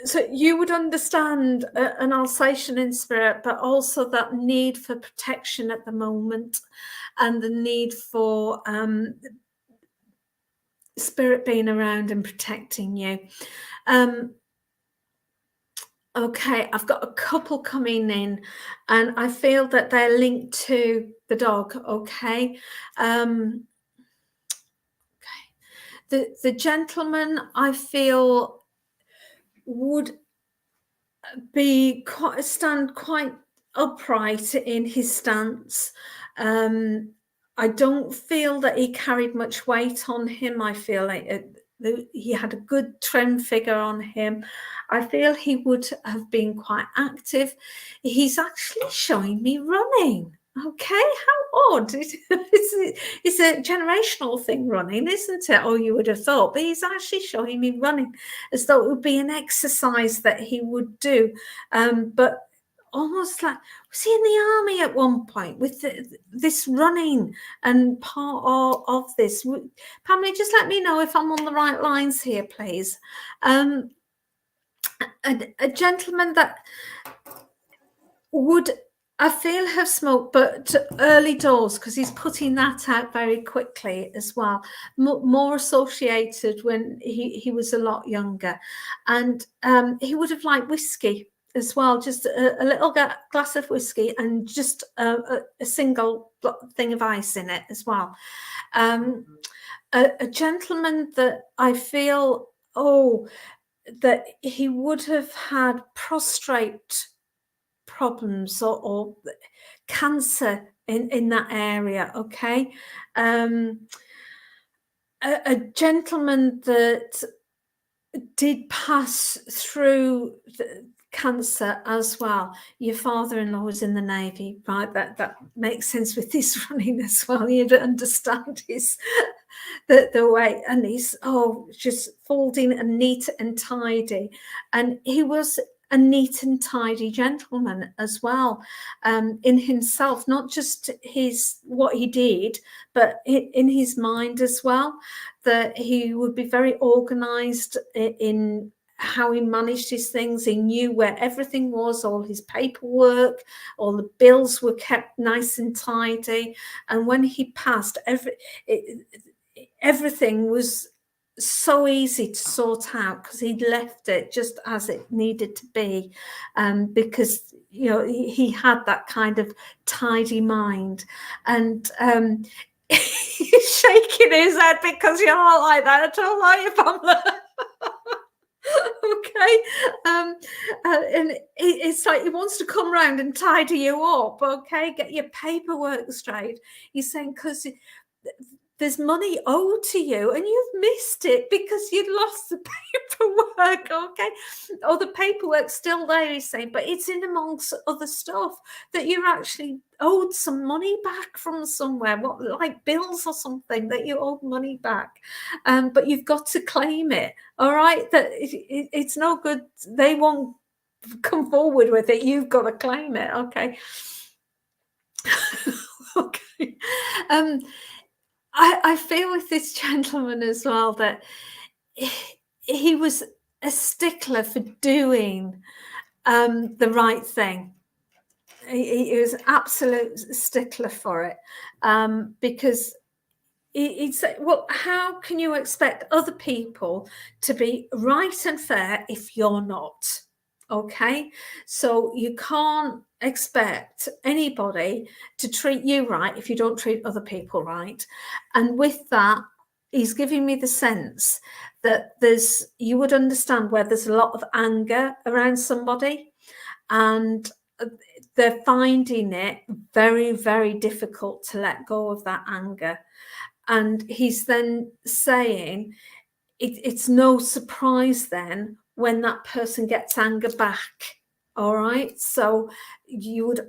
So you would understand an Alsatian in spirit, but also that need for protection at the moment, and the need for spirit being around and protecting you. Okay, I've got a couple coming in, and I feel that they're linked to the dog. Okay. The gentleman, I feel, would be stand quite upright in his stance. I don't feel that he carried much weight on him. I feel like he had a good trim figure on him. I feel he would have been quite active. He's actually showing me running. Okay, how odd. It's a generational thing, running, isn't it? Or you would have thought, but he's actually showing me running as though it would be an exercise that he would do. But almost like, was he in the army at one point with this running and part of this? Pamela, just let me know if I'm on the right lines here, please. A gentleman that would I feel her smoke, but early doors, because he's putting that out very quickly as well. More associated when he was a lot younger, and he would have liked whiskey as well, just a little glass of whiskey and just a single thing of ice in it as well. A gentleman that I feel, that he would have had prostrate problems or cancer in that area. Okay. A gentleman that did pass through the cancer as well. Your father-in-law was in the Navy, right? That makes sense with this running as well. You'd understand his the way, and he's just folding and neat and tidy, and he was a neat and tidy gentleman as well, in himself, not just what he did, but in his mind as well, that he would be very organized in how he managed his things. He knew where everything was, all his paperwork, all the bills were kept nice and tidy, and when he passed, everything was so easy to sort out because he'd left it just as it needed to be, because he had that kind of tidy mind. And he's shaking his head because you're not like that at all, are you, Pamela? Okay. And it's like he wants to come round and tidy you up. Okay, get your paperwork straight. He's saying because there's money owed to you and you've missed it because you'd lost the paperwork. Okay, or the paperwork's still there, he's saying, but it's in amongst other stuff that you're actually owed some money back from somewhere, like bills or something that you owed money back, but you've got to claim it. All right, that it's no good, they won't come forward with it, you've got to claim it. Okay. Okay. I feel with this gentleman as well that he was a stickler for doing the right thing. He was an absolute stickler for it, because he'd say, well, how can you expect other people to be right and fair if you're not? Okay, so you can't expect anybody to treat you right if you don't treat other people right. And with that, he's giving me the sense that you would understand where there's a lot of anger around somebody, and they're finding it very, very difficult to let go of that anger. And he's then saying it's no surprise then when that person gets anger back. All right, so you would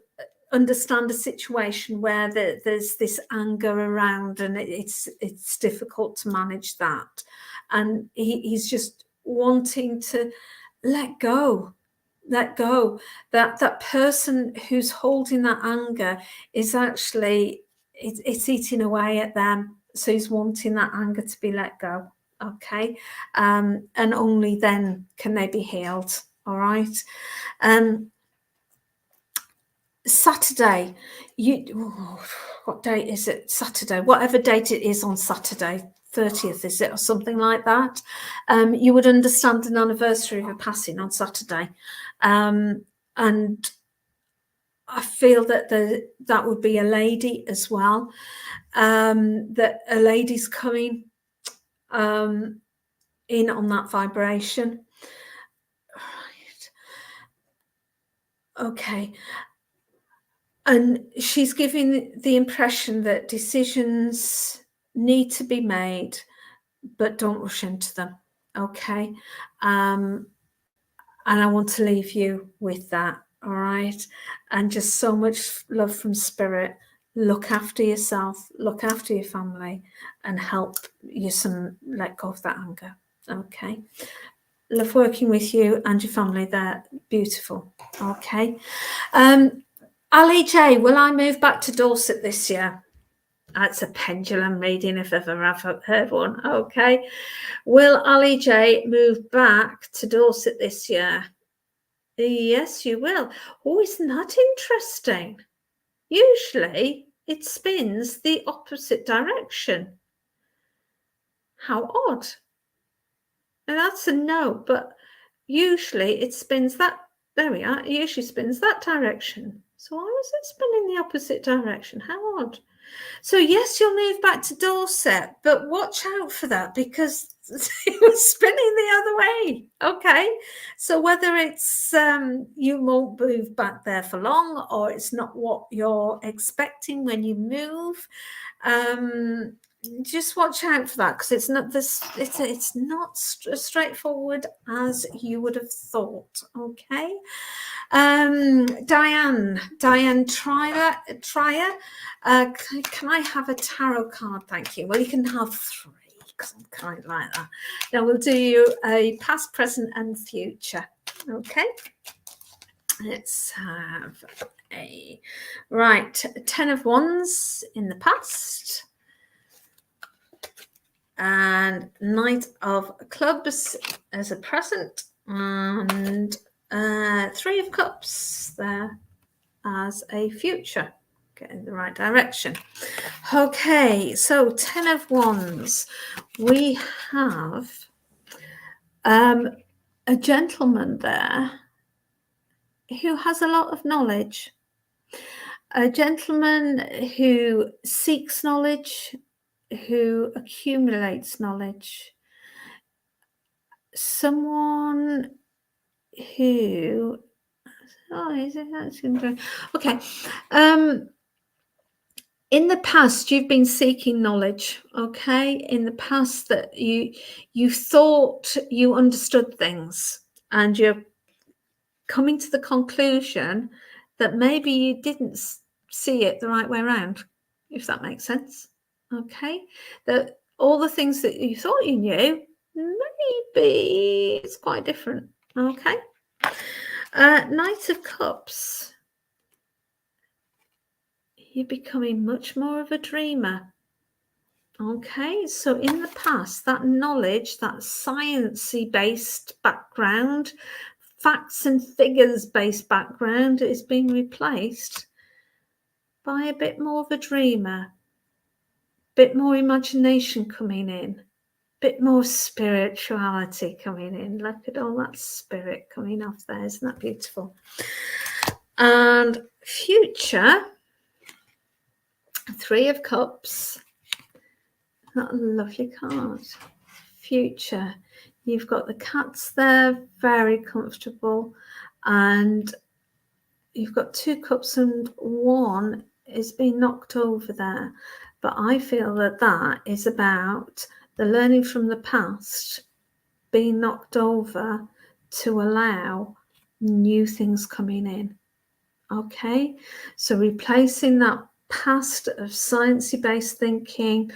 understand a situation where there's this anger around, and it's difficult to manage that, and he's just wanting to let go. That person who's holding that anger is actually it's eating away at them, so he's wanting that anger to be let go. Okay, and only then can they be healed. All right. Saturday, what date is it? Saturday, whatever date it is on Saturday, 30th, is it, or something like that? You would understand an anniversary of a passing on Saturday, and I feel that that would be a lady as well, that a lady's coming in on that vibration. Right. Okay. And she's giving the impression that decisions need to be made, but don't rush into them. Okay. And I want to leave you with that. All right. And just so much love from Spirit. Look after yourself, look after your family, and help your son let go of that anger. Okay. Love working with you and your family. They're beautiful. Okay. Ali J, will I move back to Dorset this year? That's a pendulum reading if ever I've heard one. Okay. Will Ali J move back to Dorset this year? Yes, you will. Oh, isn't that interesting? Usually it spins the opposite direction. How odd. And that's a no, but usually it spins that, there we are, it usually spins that direction. So why was it spinning the opposite direction? How odd. So yes, you'll move back to Dorset, but watch out for that because it was spinning the other way. Okay, so whether it's you won't move back there for long, or it's not what you're expecting when you move, just watch out for that because it's not this. It's not as straightforward as you would have thought. Okay. Diane Trier, can I have a tarot card? Thank you. Well, you can have 3 because I'm kind of like that. Now we'll do you a past, present, and future. Okay. Let's have a right 10 of Wands in the past, and Knight of Clubs as a present, and 3 of Cups there as a future. Get in the right direction. Okay, so 10 of Wands. We have a gentleman there who has a lot of knowledge. A gentleman who seeks knowledge, who accumulates knowledge. Someone who... Oh, is it? That's interesting. Okay. In the past, you've been seeking knowledge, okay? In the past that you thought you understood things, and you're coming to the conclusion that maybe you didn't see it the right way around, if that makes sense, okay? That all the things that you thought you knew, maybe it's quite different, okay? Knight of Cups. You're becoming much more of a dreamer. Okay, so in the past, that knowledge, that sciencey based background, facts and figures based background is being replaced by a bit more of a dreamer, bit more imagination coming in, bit more spirituality coming in. Look at all that spirit coming off there. Isn't that beautiful? And future, 3 of Cups. That a lovely card. Future. You've got the cats there, very comfortable, and you've got 2 cups and 1 is being knocked over there. But I feel that that is about the learning from the past being knocked over to allow new things coming in. Okay, so replacing that past of sciencey based thinking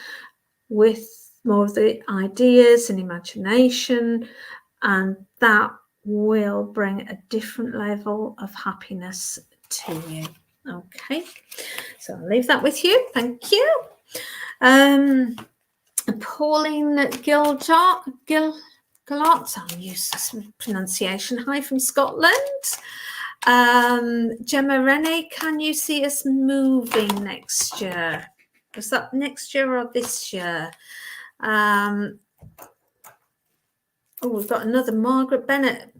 with more of the ideas and imagination, and that will bring a different level of happiness to you. Okay, so I'll leave that with you. Thank you. Pauline Gillart, I'm useless with pronunciation. Hi from Scotland. Gemma Rennie, can you see us moving next year? Was that next year or this year? Oh, we've got another Margaret Bennett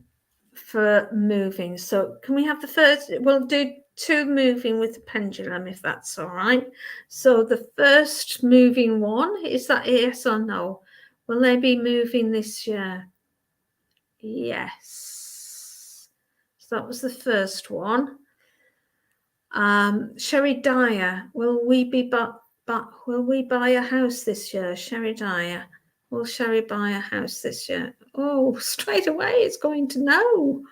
for moving. So can we have the first? We'll do 2 moving with the pendulum, if that's all right. So the first moving one, is that a yes or no? Will they be moving this year? Yes. So that was the first one. Sherry Dyer, will we buy a house this year? Sherry Dyer, will Sherry buy a house this year? Oh, straight away it's going to no.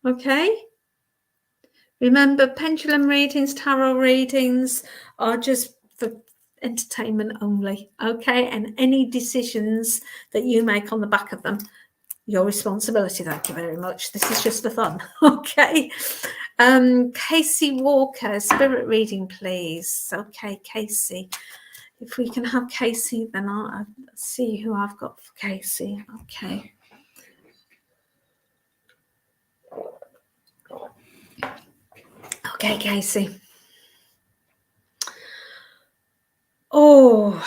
Okay. Remember, pendulum readings, tarot readings are just for entertainment only. Okay. And any decisions that you make on the back of them, your responsibility. Thank you very much. This is just for fun. Okay. Casey Walker, spirit reading, please. Okay, Casey. If we can have Casey, then I'll see who I've got for Casey. Okay. Okay, Casey. Oh,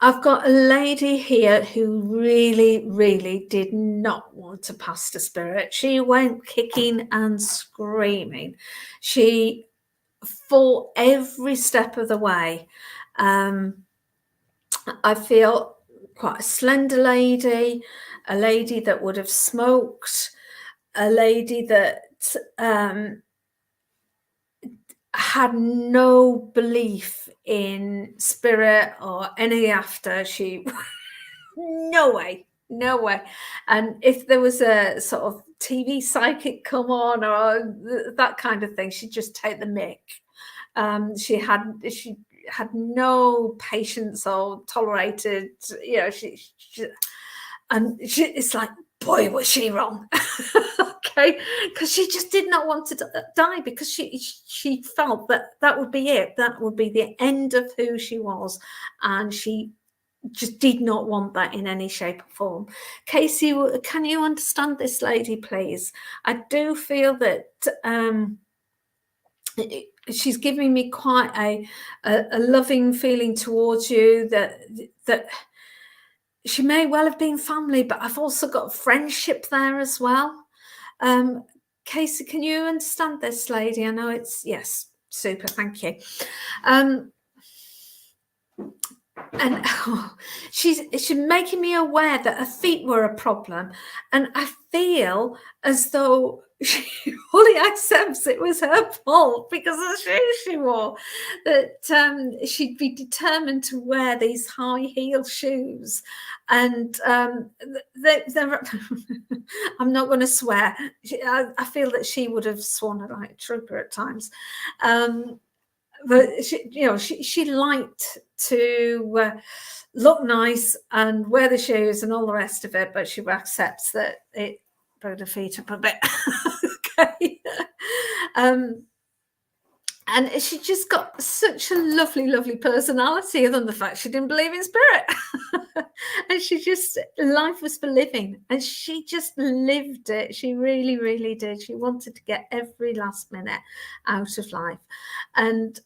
I've got a lady here who really, really did not want to pass to spirit. She went kicking and screaming. She fought every step of the way. I feel quite a slender lady, a lady that would have smoked, a lady that had no belief in spirit or any after. She no way, no way. And if there was a sort of TV psychic come on or that kind of thing, she'd just take the mick. She had no patience or tolerated, you know, it's like, boy, was she wrong. Okay, because she just did not want to die, because she felt that that would be it, that would be the end of who she was, and she just did not want that in any shape or form. Casey, can you understand this lady, please? I do feel that she's giving me quite a loving feeling towards you, that she may well have been family, but I've also got friendship there as well. Casey, can you understand this lady? I know it's, yes, super, thank you. And she's making me aware that her feet were a problem, and I feel as though she fully accepts it was her fault because of the shoes she wore, that she'd be determined to wear these high heel shoes, and they're I'm not going to swear. I feel that she would have sworn like a trooper at times. But she liked to look nice and wear the shoes and all the rest of it, but she accepts that it brought her feet up a bit. Okay. And she just got such a lovely, lovely personality, other than the fact she didn't believe in spirit. And she just, life was for living. And she just lived it. She really, really did. She wanted to get every last minute out of life. And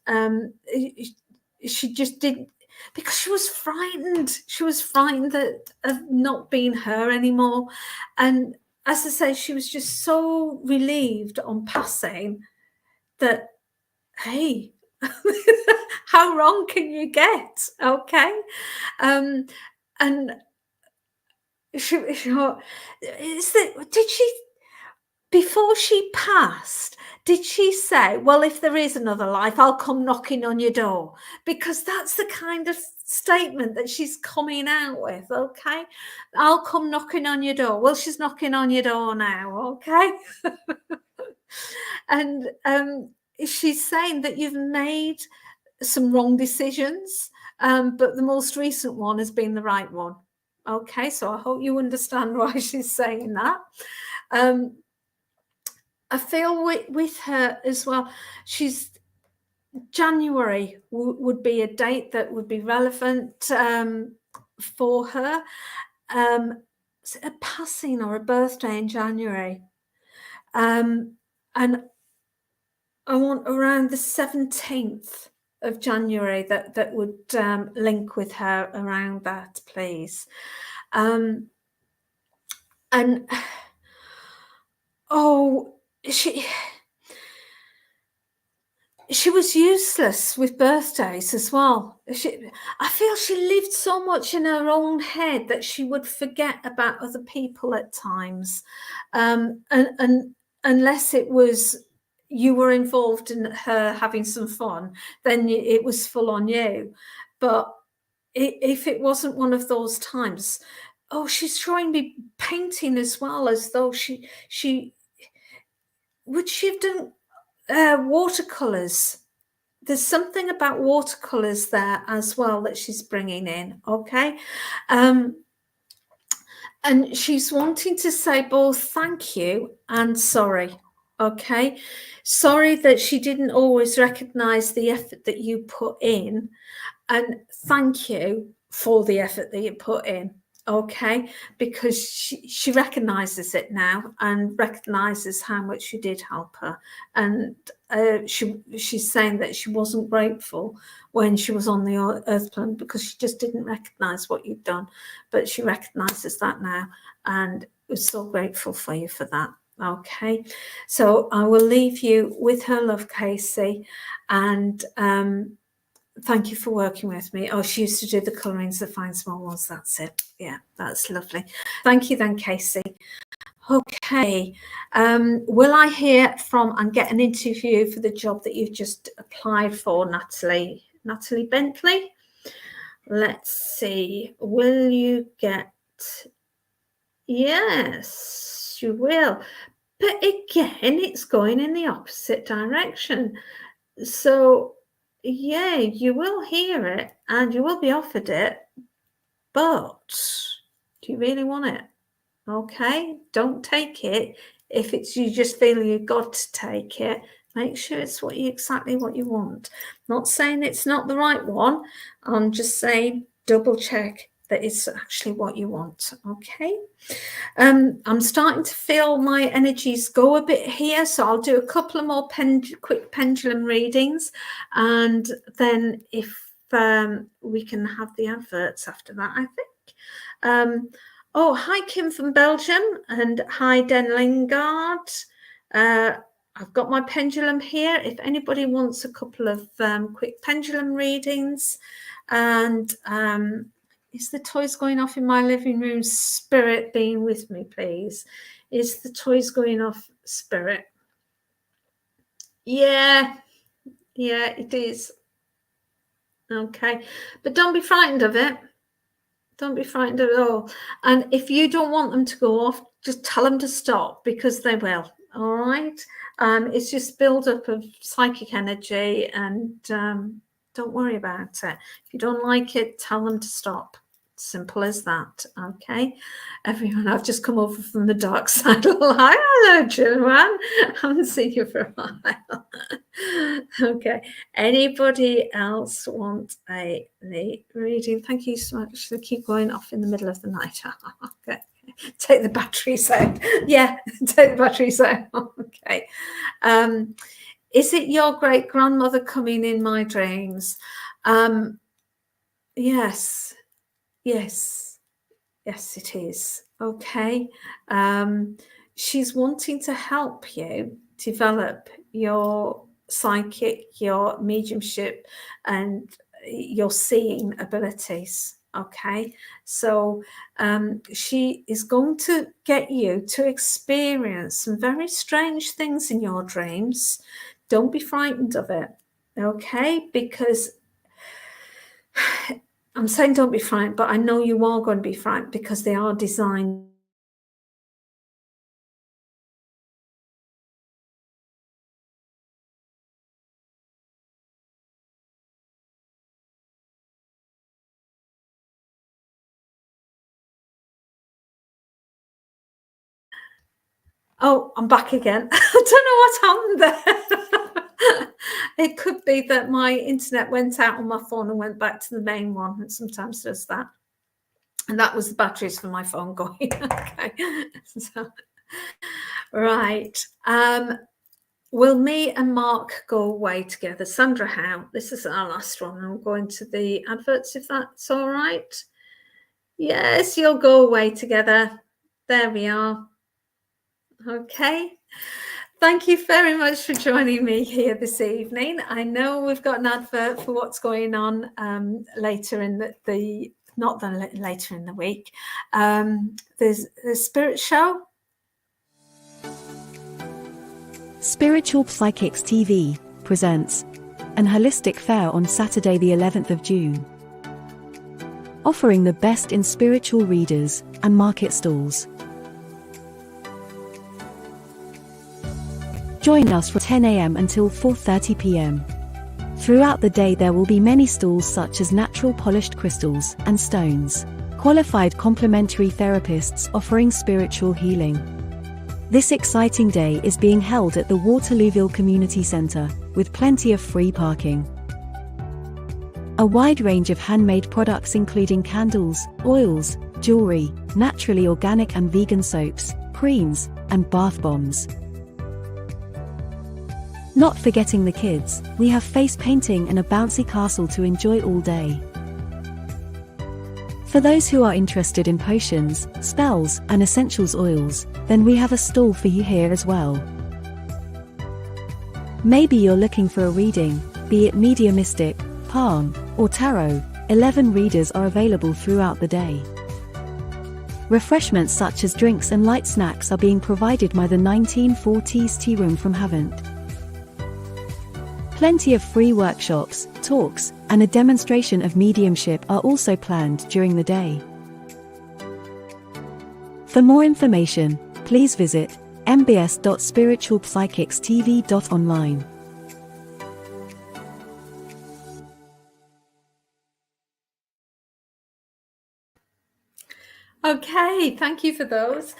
she just didn't, because she was frightened. She was frightened of not being her anymore. And as I say, she was just so relieved on passing that, hey, how wrong can you get? Okay. And did she, before she passed, did she say, well, if there is another life, I'll come knocking on your door? Because that's the kind of statement that she's coming out with. Okay, I'll come knocking on your door. Well, she's knocking on your door now. Okay. And she's saying that you've made some wrong decisions, but the most recent one has been the right one. Okay, so I hope you understand why she's saying that. I feel with her as well, she's January would be a date that would be relevant for her. A passing or a birthday in January. And I want around the 17th of January that would link with her around that, please. And oh, she was useless with birthdays as well. I feel she lived so much in her own head that she would forget about other people at times, and unless it was you were involved in her having some fun, then it was full on you. But if it wasn't one of those times, oh, she's showing me painting as well, as though she would she have done watercolors. There's something about watercolors there as well that she's bringing in. Okay. And she's wanting to say both thank you and sorry. Okay. Sorry that she didn't always recognize the effort that you put in, and thank you for the effort that you put in. okay, because she recognizes it now and recognizes how much you did help her. And she's saying that she wasn't grateful when she was on the earth plane because she just didn't recognize what you'd done, but she recognizes that now and was so grateful for you for that. Okay, so I will leave you with her love, Casey, and thank you for working with me. Oh, she used to do the colourings, the fine small ones. That's it. Yeah, that's lovely. Thank you then, Casey. Okay. Will I hear from and get an interview for the job that you've just applied for, Natalie? Natalie Bentley? Let's see. Will you get... Yes, you will. But again, it's going in the opposite direction. So... yeah, you will hear it and you will be offered it, but do you really want it? Okay, don't take it. If it's you just feel you've got to take it, make sure it's exactly what you want. Not saying it's not the right one. I'm just saying double check that it's actually what you want. Okay. I'm starting to feel my energies go a bit here, so I'll do a couple of more quick pendulum readings, and then if we can have the adverts after that, I think. Oh, hi Kim from Belgium, and hi Den Lingard. I've got my pendulum here if anybody wants a couple of quick pendulum readings. And is the toys going off in my living room? Spirit being with me, please. Is the toys going off, Spirit? Yeah, it is. Okay, but don't be frightened of it. Don't be frightened at all. And if you don't want them to go off, just tell them to stop, because they will. All right. It's just build up of psychic energy, and don't worry about it. If you don't like it, tell them to stop. Simple as that. Okay, everyone, I've just come over from the dark side. Hi, hello, Joanne. I haven't seen you for a while. Okay, anybody else want a reading? Thank you so much. They keep going off in the middle of the night. Okay, take the batteries out. Yeah, take the batteries out. Okay. Is it your great grandmother coming in my dreams? Yes. Yes, it is. Okay. She's wanting to help you develop your psychic, your mediumship, and your seeing abilities. Okay. So she is going to get you to experience some very strange things in your dreams. Don't be frightened of it. Okay. Because I'm saying don't be frightened, but I know you are going to be frightened because they are designed. Oh, I'm back again. I don't know what happened there. It could be that my internet went out on my phone and went back to the main one. It sometimes does that. And that was the batteries for my phone going. Okay. So, right. Will me and Mark go away together? Sandra, how? This is our last one. I'm going to the adverts, if that's all right. Yes, you'll go away together. There we are. Okay. Thank you very much for joining me here this evening. I know we've got an advert for what's going on later in later in the week. There's the Spirit Show. Spiritual Psychics TV presents an holistic fair on Saturday the 11th of June, offering the best in spiritual readers and market stalls. Join us from 10 a.m. until 4:30 p.m. Throughout the day there will be many stalls such as natural polished crystals and stones, qualified complementary therapists offering spiritual healing. This exciting day is being held at the Waterlooville Community Centre, with plenty of free parking. A wide range of handmade products including candles, oils, jewelry, naturally organic and vegan soaps, creams, and bath bombs. Not forgetting the kids, we have face painting and a bouncy castle to enjoy all day. For those who are interested in potions, spells, and essentials oils, then we have a stall for you here as well. Maybe you're looking for a reading, be it mediumistic, palm, or tarot. 11 readers are available throughout the day. Refreshments such as drinks and light snacks are being provided by the 1940s Tea Room from Havant. Plenty of free workshops, talks, and a demonstration of mediumship are also planned during the day. For more information, please visit mbs.spiritualpsychicstv.online. Okay, thank you for those.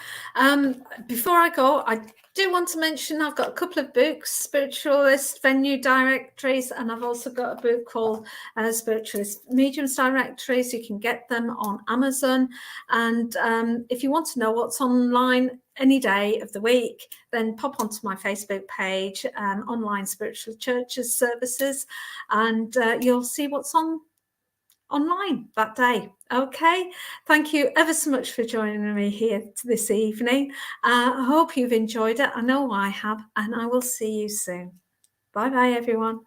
Before I go, I do want to mention I've got a couple of books, Spiritualist Venue Directories, and I've also got a book called Spiritualist Mediums Directories. You can get them on Amazon. And if you want to know what's online any day of the week, then pop onto my Facebook page, Online Spiritual Churches Services, and you'll see what's online that day. Okay, thank you ever so much for joining me here this evening. I hope you've enjoyed it. I know I have, and I will see you soon. Bye bye, everyone.